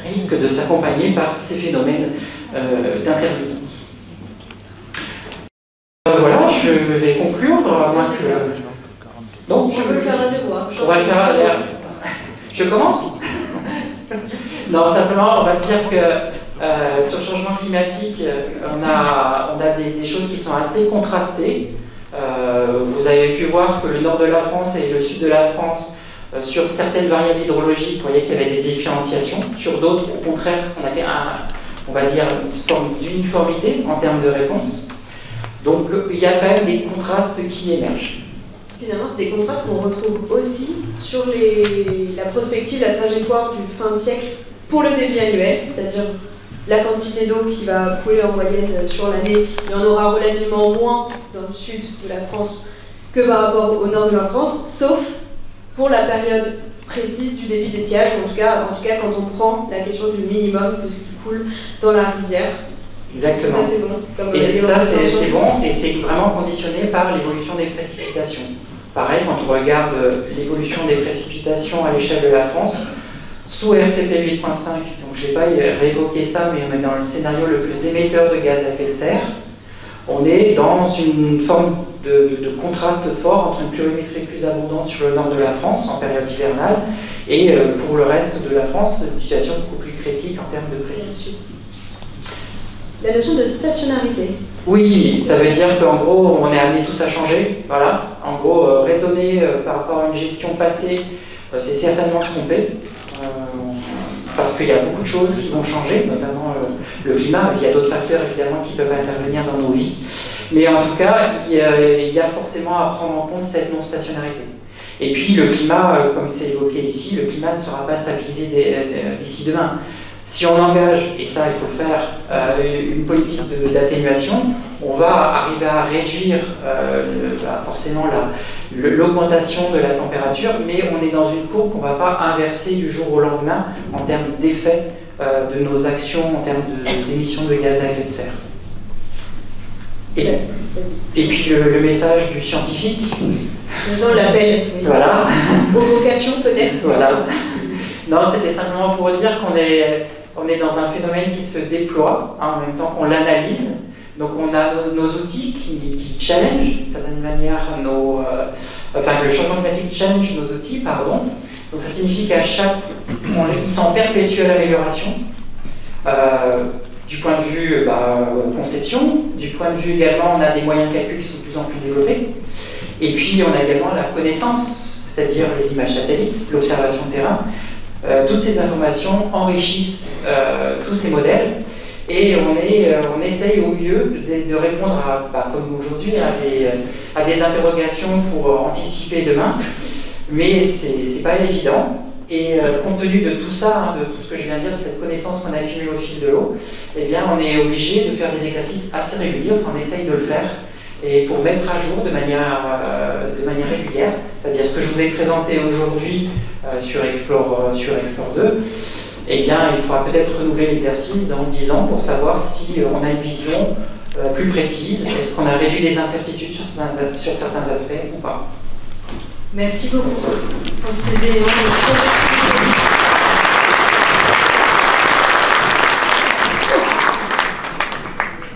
risque de s'accompagner par ces phénomènes d'intermittence. Voilà, je vais conclure, à moins que... Donc, on peut le faire à deux voix. On va le faire à deux voix. Je commence? Non, simplement, on va dire que sur le changement climatique, on a des choses qui sont assez contrastées. Vous avez pu voir que le nord de la France et le sud de la France, sur certaines variables hydrologiques, vous voyez qu'il y avait des différenciations. Sur d'autres, au contraire, on avait on va dire, une forme d'uniformité en termes de réponse. Donc il y a quand même des contrastes qui émergent. Finalement, c'est des contrastes qu'on retrouve aussi sur la prospective, la trajectoire du fin de siècle pour le débit annuel, c'est-à-dire la quantité d'eau qui va couler en moyenne sur l'année. Il y en aura relativement moins dans le sud de la France que par rapport au nord de la France, sauf pour la période précise du débit d'étiage, en tout cas quand on prend la question du minimum de ce qui coule dans la rivière. Exactement. Ça c'est bon. Et ça c'est bon, et c'est vraiment conditionné par l'évolution des précipitations. Pareil, quand on regarde l'évolution des précipitations à l'échelle de la France, sous RCP 8.5, donc je n'ai pas réévoqué ça, mais on est dans le scénario le plus émetteur de gaz à effet de serre. On est dans une forme de contraste fort entre une pluviométrie plus abondante sur le nord de la France en période hivernale et pour le reste de la France, une situation beaucoup plus critique en termes de précipitations. La notion de stationnarité. Oui, ça veut dire qu'en gros, on est amené tous à changer. Voilà. En gros, raisonner par rapport à une gestion passée, c'est certainement se tromper. Parce qu'il y a beaucoup de choses qui vont changer, notamment le climat. Il y a d'autres facteurs évidemment qui peuvent intervenir dans nos vies. Mais en tout cas, il y a forcément à prendre en compte cette non-stationnarité. Et puis le climat, comme c'est évoqué ici, le climat ne sera pas stabilisé d'ici demain. Si on engage, et ça il faut le faire, une politique d'atténuation, on va arriver à réduire forcément l'augmentation de la température, mais on est dans une courbe qu'on ne va pas inverser du jour au lendemain en termes d'effet de nos actions, en termes d'émissions de gaz à effet de serre. Et puis le message du scientifique. Nous l'appel. Oui. Voilà. Provocation peut-être. Voilà. Non, c'était simplement pour dire qu'on est dans un phénomène qui se déploie en même temps qu'on l'analyse. Donc on a nos outils qui challenge d'une certaine manière le changement climatique challenge nos outils, pardon. Donc ça signifie qu'à ils sont en perpétuelle amélioration. Du point de vue conception, du point de vue également, on a des moyens de calcul qui sont de plus en plus développés. Et puis on a également la connaissance, c'est-à-dire les images satellites, l'observation de terrain. Toutes ces informations enrichissent tous ces modèles et on essaye au mieux de répondre comme aujourd'hui, à des interrogations pour anticiper demain, mais c'est pas évident. Et compte tenu de tout ça, de tout ce que je viens de dire, de cette connaissance qu'on a accumulée au fil de l'eau, eh bien on est obligé de faire des exercices assez réguliers, enfin on essaye de le faire, et pour mettre à jour de manière régulière, c'est-à-dire ce que je vous ai présenté aujourd'hui sur Explore 2, eh bien il faudra peut-être renouveler l'exercice dans 10 ans pour savoir si on a une vision plus précise, est-ce qu'on a réduit les incertitudes sur certains aspects ou pas. Merci beaucoup pour ces éléments.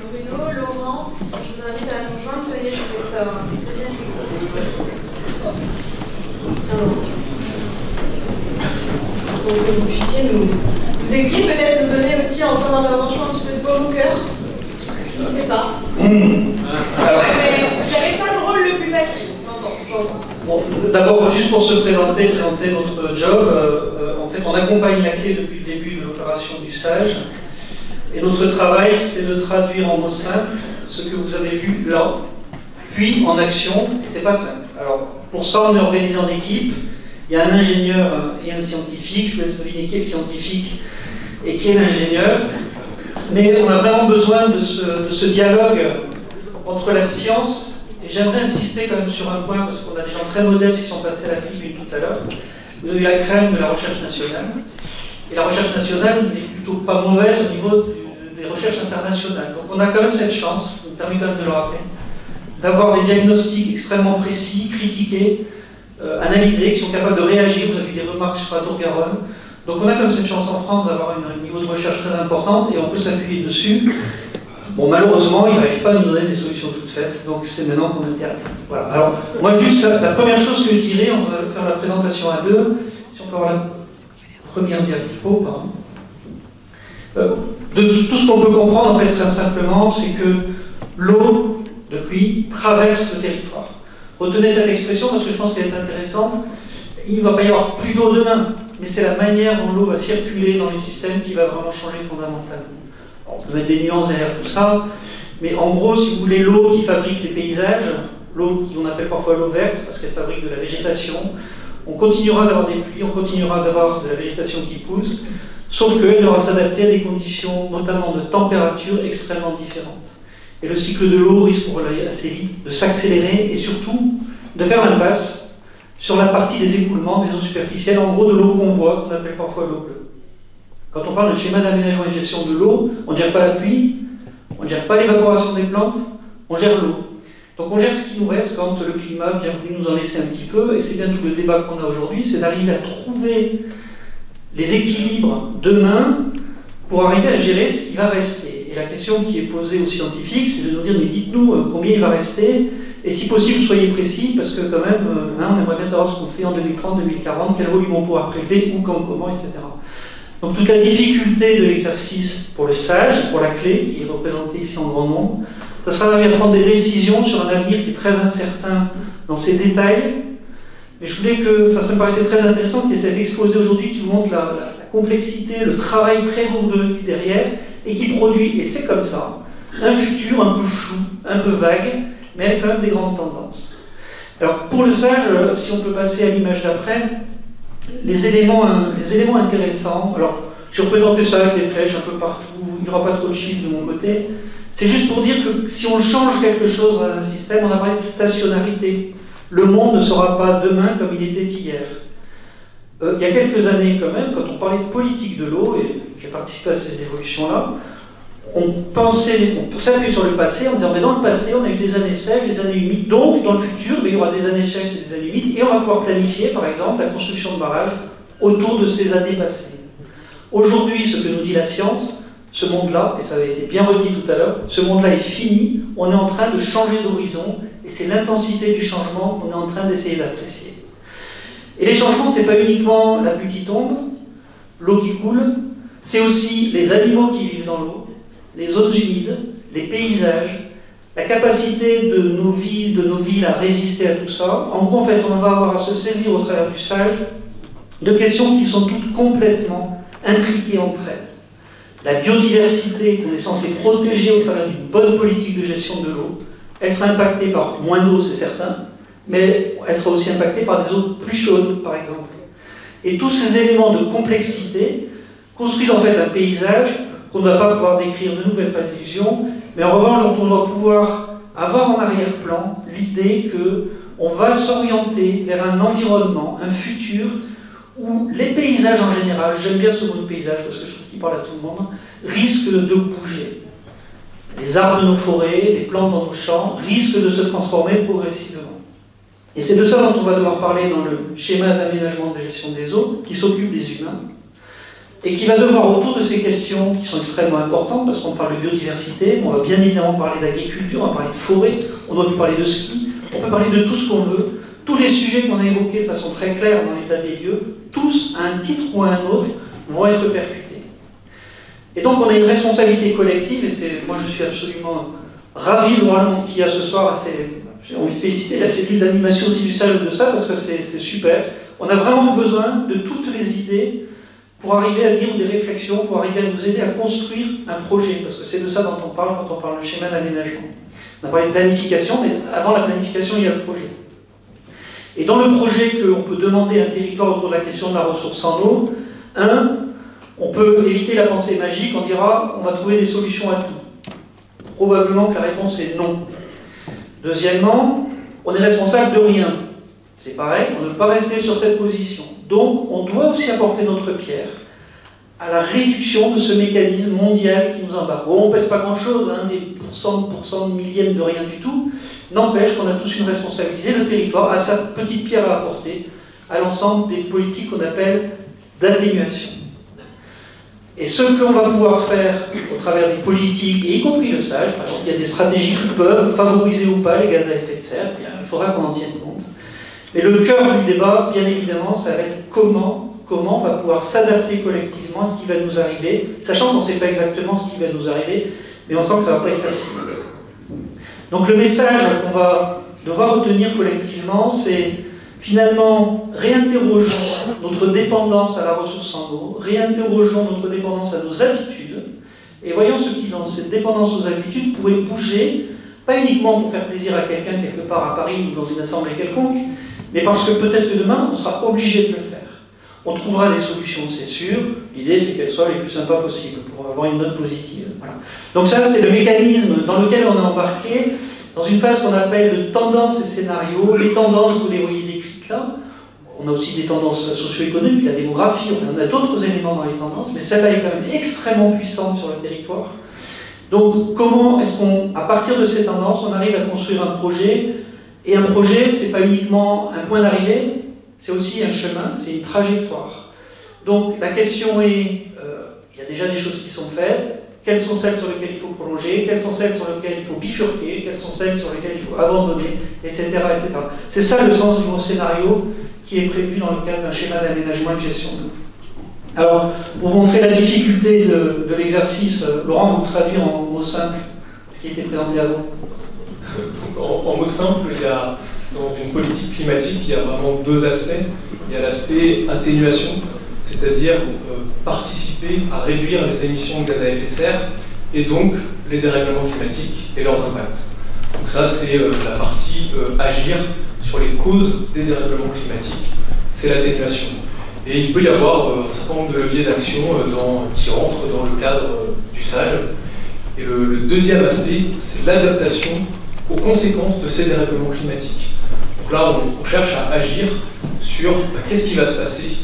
Bruno, Laurent, je vous invite à nous rejoindre. Tenez, je vous laisse avoir un deuxième micro. Tiens, Laurent. Pour que vous puissiez nous aiguiller, peut-être nous donner aussi en fin d'intervention un petit peu de baume au cœur. Je ne sais pas. Alors, mais vous n'avez pas le rôle le plus facile. Bon, d'abord, juste pour se présenter notre job, en fait, on accompagne la clé depuis le début de l'opération du SAGE. Et notre travail, c'est de traduire en mots simples ce que vous avez vu là, puis en action, et c'est pas simple. Alors, pour ça, on est organisé en équipe. Il y a un ingénieur et un scientifique. Je vous laisse deviner qui est le scientifique et qui est l'ingénieur. Mais on a vraiment besoin de ce dialogue entre la science. Et j'aimerais insister quand même sur un point, parce qu'on a des gens très modestes qui sont passés à la tribune tout à l'heure. Vous avez eu la crème de la recherche nationale. Et la recherche nationale n'est plutôt pas mauvaise au niveau des recherches internationales. Donc on a quand même cette chance, je me permets quand même de le rappeler, d'avoir des diagnostics extrêmement précis, critiqués, analysés, qui sont capables de réagir. Vous avez eu des remarques sur la Tour-Garonne. Donc on a quand même cette chance en France d'avoir un niveau de recherche très important et on peut s'appuyer dessus. Bon, malheureusement, ils n'arrivent pas à nous donner des solutions toutes faites, donc c'est maintenant qu'on intervient. Voilà. Alors, moi, juste, la première chose que je dirais, on va faire la présentation à deux, si on peut avoir la première diapo, pardon. De tout ce qu'on peut comprendre, en fait, très simplement, c'est que l'eau de pluie traverse le territoire. Retenez cette expression parce que je pense qu'elle est intéressante. Il ne va pas y avoir plus d'eau demain, mais c'est la manière dont l'eau va circuler dans les systèmes qui va vraiment changer fondamentalement. On peut mettre des nuances derrière tout ça, mais en gros, si vous voulez, l'eau qui fabrique les paysages, l'eau qu'on appelle parfois l'eau verte, parce qu'elle fabrique de la végétation, on continuera d'avoir des pluies, on continuera d'avoir de la végétation qui pousse, sauf qu'elle devra s'adapter à des conditions, notamment de température, extrêmement différentes. Et le cycle de l'eau risque pour aller assez vite de s'accélérer et surtout de faire l'impasse sur la partie des écoulements des eaux superficielles, en gros de l'eau qu'on voit, qu'on appelle parfois l'eau bleue. Quand on parle de schéma d'aménagement et de gestion de l'eau, on ne gère pas la pluie, on ne gère pas l'évaporation des plantes, on gère l'eau. Donc on gère ce qui nous reste quand le climat vient voulu nous en laisser un petit peu, et c'est bien tout le débat qu'on a aujourd'hui, c'est d'arriver à trouver les équilibres demain pour arriver à gérer ce qui va rester. Et la question qui est posée aux scientifiques, c'est de nous dire, mais dites-nous combien il va rester, Et si possible, soyez précis, parce que quand même, on aimerait bien savoir ce qu'on fait en 2030, 2040, quel volume on pourra prélever, où, quand, comment, etc. Donc toute la difficulté de l'exercice pour le sage, pour la clé, qui est représentée ici en grand nombre, ça sera d'arriver à prendre des décisions sur un avenir qui est très incertain dans ses détails. Mais je voulais que, ça me paraissait très intéressant qu'il y ait cet exposé aujourd'hui qui vous montre la complexité, le travail très rigoureux qui est derrière, et qui produit, et c'est comme ça, un futur un peu flou, un peu vague, mais avec quand même des grandes tendances. Alors pour le sage, si on peut passer à l'image d'après, les éléments intéressants, alors j'ai représenté ça avec des flèches un peu partout, il n'y aura pas trop de chiffres de mon côté, c'est juste pour dire que si on change quelque chose dans un système, on a parlé de stationnarité. Le monde ne sera pas demain comme il était hier. Il y a quelques années quand même, quand on parlait de politique de l'eau, et j'ai participé à ces évolutions-là, on pensait, on s'appuie sur le passé en disant mais dans le passé on a eu des années sèches, des années humides, donc dans le futur il y aura des années sèches et des années humides, et on va pouvoir planifier par exemple la construction de barrages autour de ces années passées. Aujourd'hui, ce que nous dit la science, ce monde-là, et ça avait été bien redit tout à l'heure, ce monde-là est fini, on est en train de changer d'horizon, et c'est l'intensité du changement qu'on est en train d'essayer d'apprécier. Et les changements, c'est pas uniquement la pluie qui tombe, l'eau qui coule, c'est aussi les animaux qui vivent dans l'eau, les zones humides, les paysages, la capacité de nos villes à résister à tout ça. En gros, en fait, on va avoir à se saisir au travers du sage de questions qui sont toutes complètement intriquées entre elles. La biodiversité qu'on est censé protéger au travers d'une bonne politique de gestion de l'eau, elle sera impactée par moins d'eau, c'est certain, mais elle sera aussi impactée par des eaux plus chaudes, par exemple. Et tous ces éléments de complexité construisent en fait un paysage qu'on ne va pas pouvoir décrire, ne nous faites pas d'illusions, mais en revanche, dont on doit pouvoir avoir en arrière-plan l'idée qu'on va s'orienter vers un environnement, un futur, où les paysages en général, j'aime bien ce mot de paysage parce que je trouve qu'il parle à tout le monde, risquent de bouger. Les arbres de nos forêts, les plantes dans nos champs risquent de se transformer progressivement. Et c'est de ça dont on va devoir parler dans le schéma d'aménagement de gestion des eaux, qui s'occupe des humains, et qui va devoir, autour de ces questions qui sont extrêmement importantes, parce qu'on parle de biodiversité, on va bien évidemment parler d'agriculture, on va parler de forêt, on doit parler de ski, on peut parler de tout ce qu'on veut, tous les sujets qu'on a évoqués de façon très claire dans l'état des lieux, tous, à un titre ou à un autre, vont être percutés. Et donc on a une responsabilité collective, et moi je suis absolument ravi de voir le monde qu'il y a ce soir. J'ai envie de féliciter la cellule d'animation aussi du sage de ça, parce que c'est super. On a vraiment besoin de toutes les idées pour arriver à dire des réflexions, pour arriver à nous aider à construire un projet, parce que c'est de ça dont on parle quand on parle de schéma d'aménagement. On a parlé de planification, mais avant la planification, il y a le projet. Et dans le projet qu'on peut demander à un territoire autour de la question de la ressource en eau, on peut éviter la pensée magique, on dira on va trouver des solutions à tout. Probablement que la réponse est non. Deuxièmement, on est responsable de rien. C'est pareil, on ne peut pas rester sur cette position. Donc, on doit aussi apporter notre pierre à la réduction de ce mécanisme mondial qui nous embarque. Bon, on ne pèse pas grand-chose, des pourcents de millièmes de rien du tout. N'empêche qu'on a tous une responsabilité. Le territoire a sa petite pierre à apporter à l'ensemble des politiques qu'on appelle d'atténuation. Et ce qu'on va pouvoir faire au travers des politiques, et y compris le sage, par exemple, il y a des stratégies qui peuvent favoriser ou pas les gaz à effet de serre, bien, il faudra qu'on en tienne compte. Mais le cœur du débat, bien évidemment, ça va être comment on va pouvoir s'adapter collectivement à ce qui va nous arriver, sachant qu'on ne sait pas exactement ce qui va nous arriver, mais on sent que ça ne va pas être facile. Donc le message qu'on va devoir retenir collectivement, c'est finalement réinterrogeons notre dépendance à la ressource en eau, réinterrogeons notre dépendance à nos habitudes, et voyons ce qui, dans cette dépendance aux habitudes, pourrait bouger, pas uniquement pour faire plaisir à quelqu'un quelque part à Paris ou dans une assemblée quelconque, mais parce que peut-être que demain, on sera obligé de le faire. On trouvera des solutions, c'est sûr. L'idée, c'est qu'elles soient les plus sympas possibles pour avoir une note positive. Voilà. Donc ça, c'est le mécanisme dans lequel on est embarqué, dans une phase qu'on appelle de tendances et scénarios. Les tendances, vous les voyez décrites là. On a aussi des tendances socio-économiques, la démographie, on a d'autres éléments dans les tendances, mais celle-là est quand même extrêmement puissante sur le territoire. Donc comment est-ce qu'à partir de ces tendances, on arrive à construire un projet? Et un projet, c'est pas uniquement un point d'arrivée, c'est aussi un chemin, c'est une trajectoire. Donc la question est, il y a déjà des choses qui sont faites, quelles sont celles sur lesquelles il faut prolonger, quelles sont celles sur lesquelles il faut bifurquer, quelles sont celles sur lesquelles il faut abandonner, etc. etc. C'est ça le sens du mot scénario qui est prévu dans le cadre d'un schéma d'aménagement et de gestion d'eau. Alors, pour vous montrer la difficulté de l'exercice, Laurent va vous traduire en mots simples ce qui a été présenté avant. En mots simples, il y a, dans une politique climatique, il y a vraiment deux aspects. Il y a l'aspect atténuation, c'est-à-dire participer à réduire les émissions de gaz à effet de serre et donc les dérèglements climatiques et leurs impacts. Donc ça, c'est la partie agir sur les causes des dérèglements climatiques, c'est l'atténuation. Et il peut y avoir un certain nombre de leviers d'action qui rentrent dans le cadre du SAGE. Et le deuxième aspect, c'est l'adaptation aux conséquences de ces dérèglements climatiques. Donc là, on cherche à agir sur qu'est-ce qui va se passer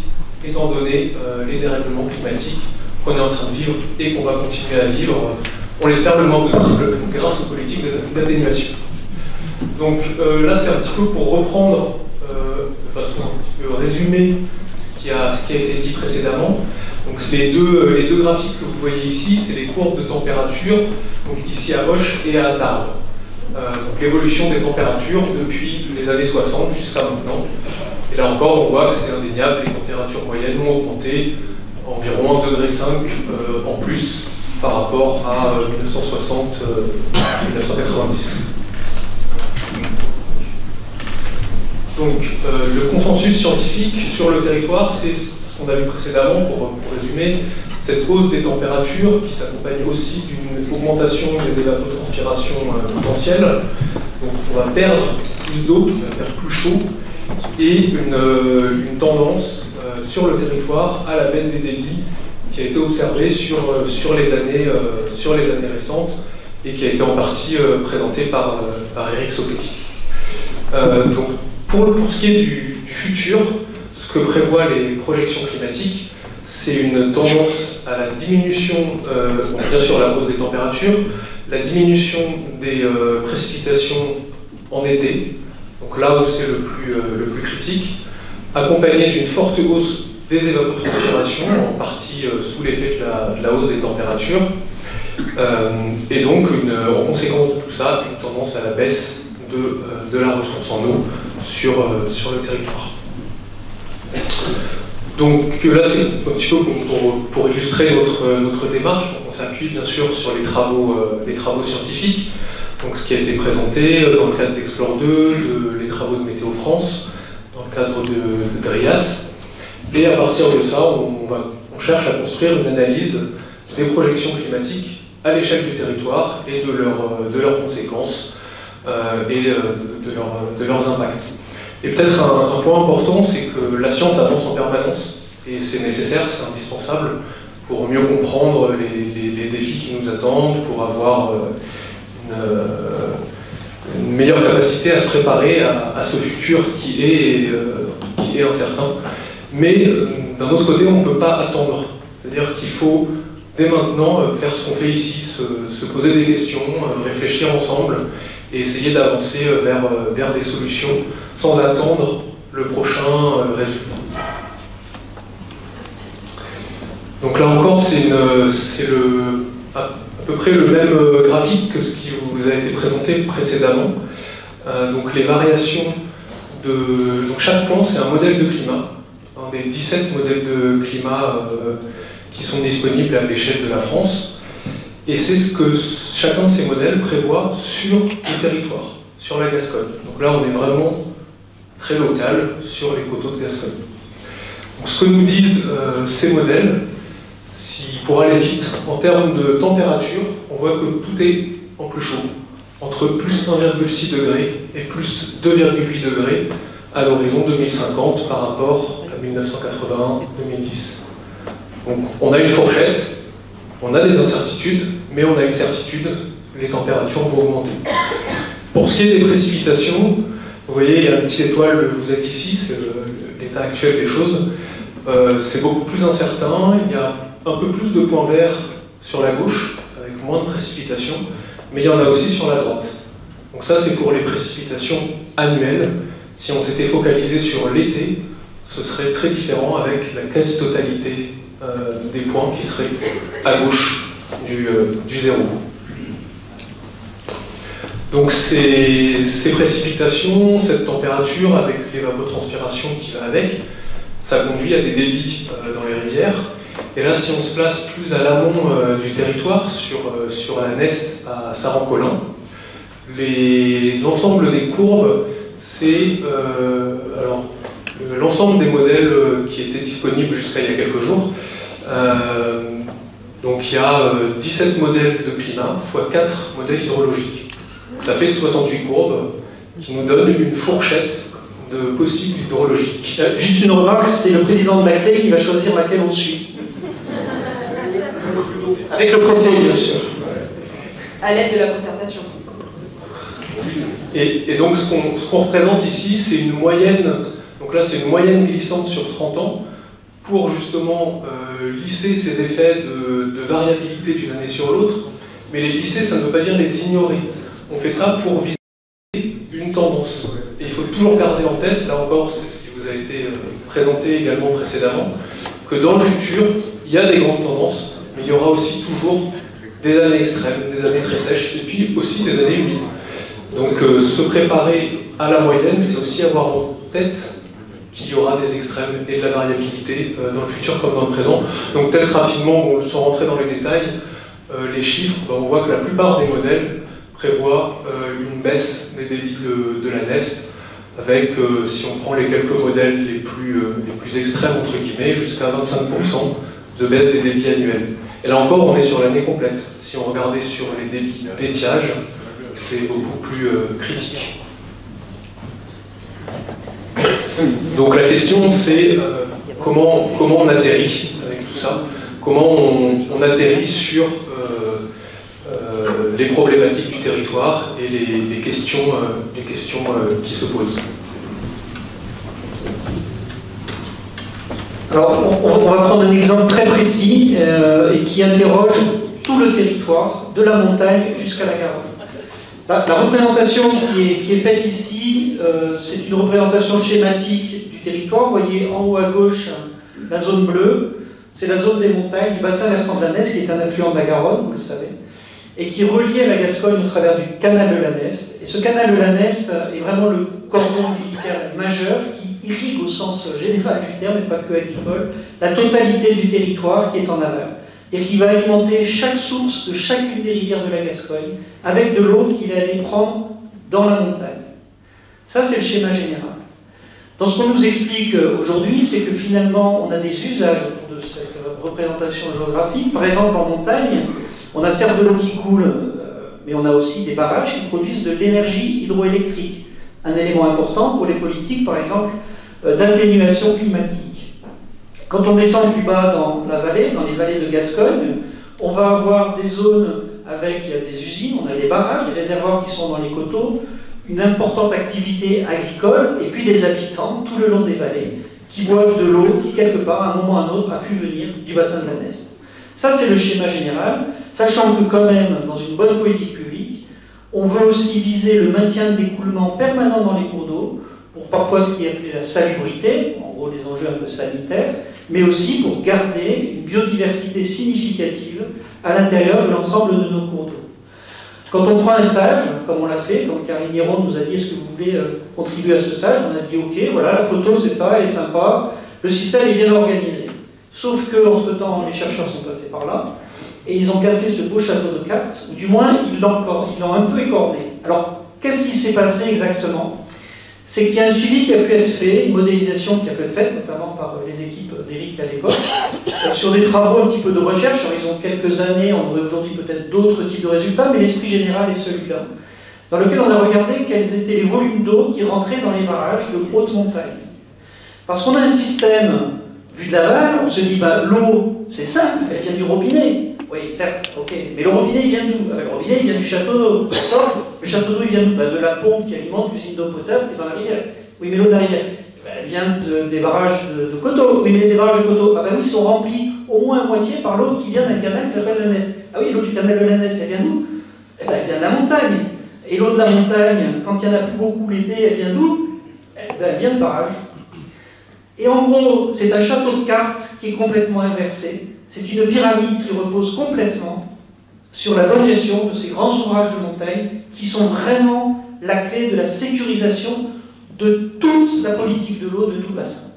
étant donné les dérèglements climatiques qu'on est en train de vivre et qu'on va continuer à vivre, on l'espère le moins possible, grâce aux politiques d'atténuation. Donc là, c'est un petit peu pour reprendre, de façon un petit peu résumée, ce qui a été dit précédemment. Donc les deux graphiques que vous voyez ici, c'est les courbes de température, donc ici à Auch et à Tarbes. Donc l'évolution des températures depuis les années 60 jusqu'à maintenant. Et là encore, on voit que c'est indéniable, les températures moyennes ont augmenté environ 1,5 degré en plus par rapport à 1960-1990. Donc le consensus scientifique sur le territoire, c'est ce qu'on a vu précédemment, pour résumer, cette hausse des températures qui s'accompagne aussi d'une augmentation des évapotranspirations potentielles. Donc on va perdre plus d'eau, on va faire plus chaud, et une tendance sur le territoire à la baisse des débits qui a été observée sur les années récentes et qui a été en partie présentée par Eric Sauquet. Donc pour ce qui est du futur, ce que prévoient les projections climatiques, c'est une tendance à la diminution, bien sûr la hausse des températures, la diminution des précipitations en été, donc là où c'est le plus critique, accompagné d'une forte hausse des évapotranspirations, en partie sous l'effet de la hausse des températures, et donc en conséquence de tout ça, une tendance à la baisse de la ressource en eau sur le territoire. Donc là, c'est un petit peu pour illustrer notre démarche. Donc, on s'appuie bien sûr sur les travaux scientifiques, donc ce qui a été présenté dans le cadre d'Explore 2, les travaux de Météo France, dans le cadre de DRIAS. Et à partir de ça, on cherche à construire une analyse des projections climatiques à l'échelle du territoire et de leurs conséquences et de leurs impacts. Et peut-être un point important, c'est que la science avance en permanence, et c'est nécessaire, c'est indispensable, pour mieux comprendre les défis qui nous attendent, pour avoir une meilleure capacité à se préparer à ce futur qui est incertain. Mais d'un autre côté, on ne peut pas attendre. C'est-à-dire qu'il faut dès maintenant faire ce qu'on fait ici, se poser des questions, réfléchir ensemble, et essayer d'avancer vers des solutions sans attendre le prochain résultat. Donc là encore, c'est à peu près le même graphique que ce qui vous a été présenté précédemment. Donc les variations donc chaque point, c'est un modèle de climat, un des 17 modèles de climat qui sont disponibles à l'échelle de la France. Et c'est ce que chacun de ces modèles prévoit sur le territoire, sur la Gascogne. Donc là, on est vraiment très local sur les coteaux de Gascogne. Donc, ce que nous disent ces modèles, pour aller vite, en termes de température, on voit que tout est en plus chaud, entre plus 1,6 degré et plus 2,8 degrés à l'horizon 2050 par rapport à 1981-2010. Donc on a une fourchette, on a des incertitudes, mais on a une certitude, les températures vont augmenter. Pour ce qui est des précipitations, vous voyez, il y a une petite étoile, vous êtes ici, c'est l'état actuel des choses. C'est beaucoup plus incertain, il y a un peu plus de points verts sur la gauche, avec moins de précipitations, mais il y en a aussi sur la droite. Donc ça, c'est pour les précipitations annuelles. Si on s'était focalisé sur l'été, ce serait très différent avec la quasi-totalité des points qui seraient à gauche du zéro. Donc ces précipitations, cette température avec l'évapotranspiration qui va avec, ça conduit à des débits dans les rivières. Et là, si on se place plus à l'amont du territoire, sur la Neste à Saran-Colin, l'ensemble des courbes, c'est l'ensemble des modèles qui étaient disponibles jusqu'à il y a quelques jours. Donc il y a 17 modèles de climat fois 4 modèles hydrologiques. Ça fait 68 courbes qui nous donnent une fourchette de possibles hydrologiques. Juste une remarque, c'est le président de la clé qui va choisir laquelle on suit. Avec le préfet, bien sûr. À l'aide de la concertation. Et donc ce qu'on représente ici, c'est une moyenne, donc là c'est une moyenne glissante sur 30 ans, pour justement lisser ces effets de variabilité d'une année sur l'autre. Mais les lisser, ça ne veut pas dire les ignorer. On fait ça pour viser une tendance. Et il faut toujours garder en tête, là encore, c'est ce qui vous a été présenté également précédemment, que dans le futur, il y a des grandes tendances, mais il y aura aussi toujours des années extrêmes, des années très sèches, et puis aussi des années humides. Donc se préparer à la moyenne, c'est aussi avoir en tête qu'il y aura des extrêmes et de la variabilité dans le futur comme dans le présent. Donc peut-être rapidement, sans rentrer dans les détails, les chiffres, on voit que la plupart des modèles prévoient une baisse des débits de la Neste, avec, si on prend les quelques modèles les plus extrêmes, entre guillemets, jusqu'à 25% de baisse des débits annuels. Et là encore, on est sur l'année complète. Si on regardait sur les débits d'étiage, c'est beaucoup plus critique. Donc la question, c'est comment on atterrit avec tout ça, comment on atterrit sur les problématiques du territoire et les questions qui se posent. Alors, on va prendre un exemple très précis et qui interroge tout le territoire, de la montagne jusqu'à la Garonne. La représentation qui est faite ici, c'est une représentation schématique du territoire. Vous voyez en haut à gauche la zone bleue, c'est la zone des montagnes du bassin versant de la Neste, qui est un affluent de la Garonne, vous le savez, et qui est relié à la Gascogne au travers du canal de la Neste. Et ce canal de la Neste est vraiment le cordon ombilical majeur qui irrigue au sens général du terme, et pas que agricole, la totalité du territoire qui est en aval. Et qui va alimenter chaque source de chacune des rivières de la Gascogne avec de l'eau qu'il allait prendre dans la montagne. Ça, c'est le schéma général. Dans ce qu'on nous explique aujourd'hui, c'est que finalement, on a des usages autour de cette représentation géographique. Par exemple, en montagne, on a certes de l'eau qui coule, mais on a aussi des barrages qui produisent de l'énergie hydroélectrique. Un élément important pour les politiques, par exemple, d'atténuation climatique. Quand on descend plus bas dans la vallée, dans les vallées de Gascogne, on va avoir des zones avec il y a des usines, on a des barrages, des réservoirs qui sont dans les coteaux, une importante activité agricole, et puis des habitants tout le long des vallées qui boivent de l'eau qui, quelque part, à un moment ou à un autre, a pu venir du bassin de la Neste. Ça, c'est le schéma général, sachant que quand même, dans une bonne politique publique, on veut aussi viser le maintien d'écoulement permanent dans les cours d'eau, pour parfois ce qui est appelé la salubrité, en gros les enjeux un peu sanitaires, mais aussi pour garder une biodiversité significative à l'intérieur de l'ensemble de nos cours d'eau. Quand on prend un sage, comme on l'a fait, quand Karine Héron nous a dit « est-ce que vous voulez contribuer à ce sage ?» on a dit « ok, voilà, la photo c'est ça, elle est sympa, le système est bien organisé ». Sauf qu'entre-temps, les chercheurs sont passés par là, et ils ont cassé ce beau château de cartes, ou du moins, ils l'ont un peu écorné. Alors, qu'est-ce qui s'est passé exactement ? C'est qu'il y a un suivi qui a pu être fait, une modélisation qui a pu être faite, notamment par les équipes d'Éric à l'époque, sur des travaux un petit peu de recherche. Alors, ils ont quelques années, on aurait aujourd'hui peut-être d'autres types de résultats, mais l'esprit général est celui-là, dans lequel on a regardé quels étaient les volumes d'eau qui rentraient dans les barrages de haute montagne. Parce qu'on a un système, vu de l'aval, on se dit, bah, l'eau, c'est simple, elle vient du robinet. Oui, certes, ok, mais le robinet, il vient d'où? Le robinet, il vient du château d'eau. Le château d'eau, il vient d'où? De la pompe qui alimente l'usine d'eau potable qui est dans la rivière. Oui, mais l'eau de la rivière, elle vient des barrages de coteaux. Oui, mais les barrages de coteaux, ah ben oui, ils sont remplis au moins à moitié par l'eau qui vient d'un canal qui s'appelle la Neste. Ah oui, l'eau du canal de la Neste, elle vient d'où? Eh ben, elle vient de la montagne. Et l'eau de la montagne, quand il n'y en a plus beaucoup l'été, elle vient d'où? Eh ben, elle vient de barrages. Et en gros, c'est un château de cartes qui est complètement inversé. C'est une pyramide qui repose complètement sur la bonne gestion de ces grands ouvrages de montagne qui sont vraiment la clé de la sécurisation de toute la politique de l'eau de tout le bassin.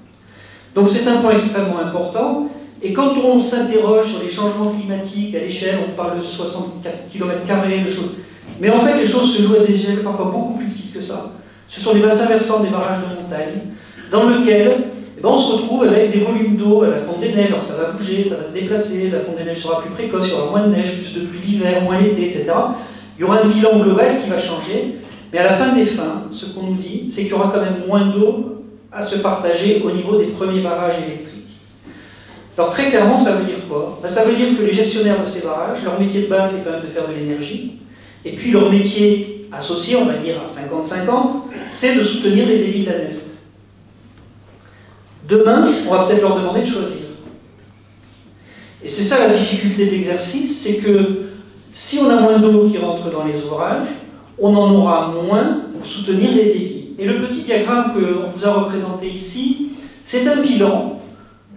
Donc c'est un point extrêmement important. Et quand on s'interroge sur les changements climatiques à l'échelle, on parle de 64 km², de choses. Mais en fait, les choses se jouent à des échelles parfois beaucoup plus petites que ça. Ce sont les bassins versants des barrages de montagne, dans lesquels on se retrouve avec des volumes d'eau à la fonte des neiges. Alors ça va bouger, ça va se déplacer, la fonte des neiges sera plus précoce, il y aura moins de neige, plus de pluie l'hiver, moins l'été, etc. Il y aura un bilan global qui va changer. Mais à la fin des fins, ce qu'on nous dit, c'est qu'il y aura quand même moins d'eau à se partager au niveau des premiers barrages électriques. Alors très clairement, ça veut dire quoi? Ça veut dire que les gestionnaires de ces barrages, leur métier de base, c'est quand même de faire de l'énergie. Et puis leur métier associé, on va dire à 50-50, c'est de soutenir les débits de la Nest. Demain, on va peut-être leur demander de choisir. Et c'est ça la difficulté de l'exercice, c'est que si on a moins d'eau qui rentre dans les ouvrages, on en aura moins pour soutenir les débits. Et le petit diagramme qu'on vous a représenté ici, c'est un bilan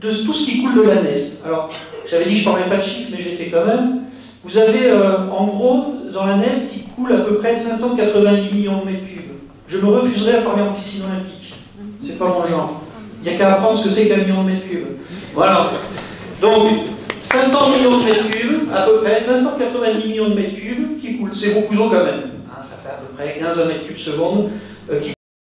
de tout ce qui coule de la Nest. Alors, j'avais dit que je ne parlais pas de chiffres, mais j'ai fait quand même. Vous avez, en gros, dans la Nest, qui coule à peu près 590 millions de mètres cubes. Je me refuserais à parler en piscine olympique. C'est pas mon genre. Il n'y a qu'à apprendre ce que c'est qu'un million de mètres cubes. Voilà. Donc, 500 millions de mètres cubes, à peu près, 590 millions de mètres cubes qui coulent. C'est beaucoup d'eau quand même. Hein, ça fait à peu près 15 mètres cubes seconde qui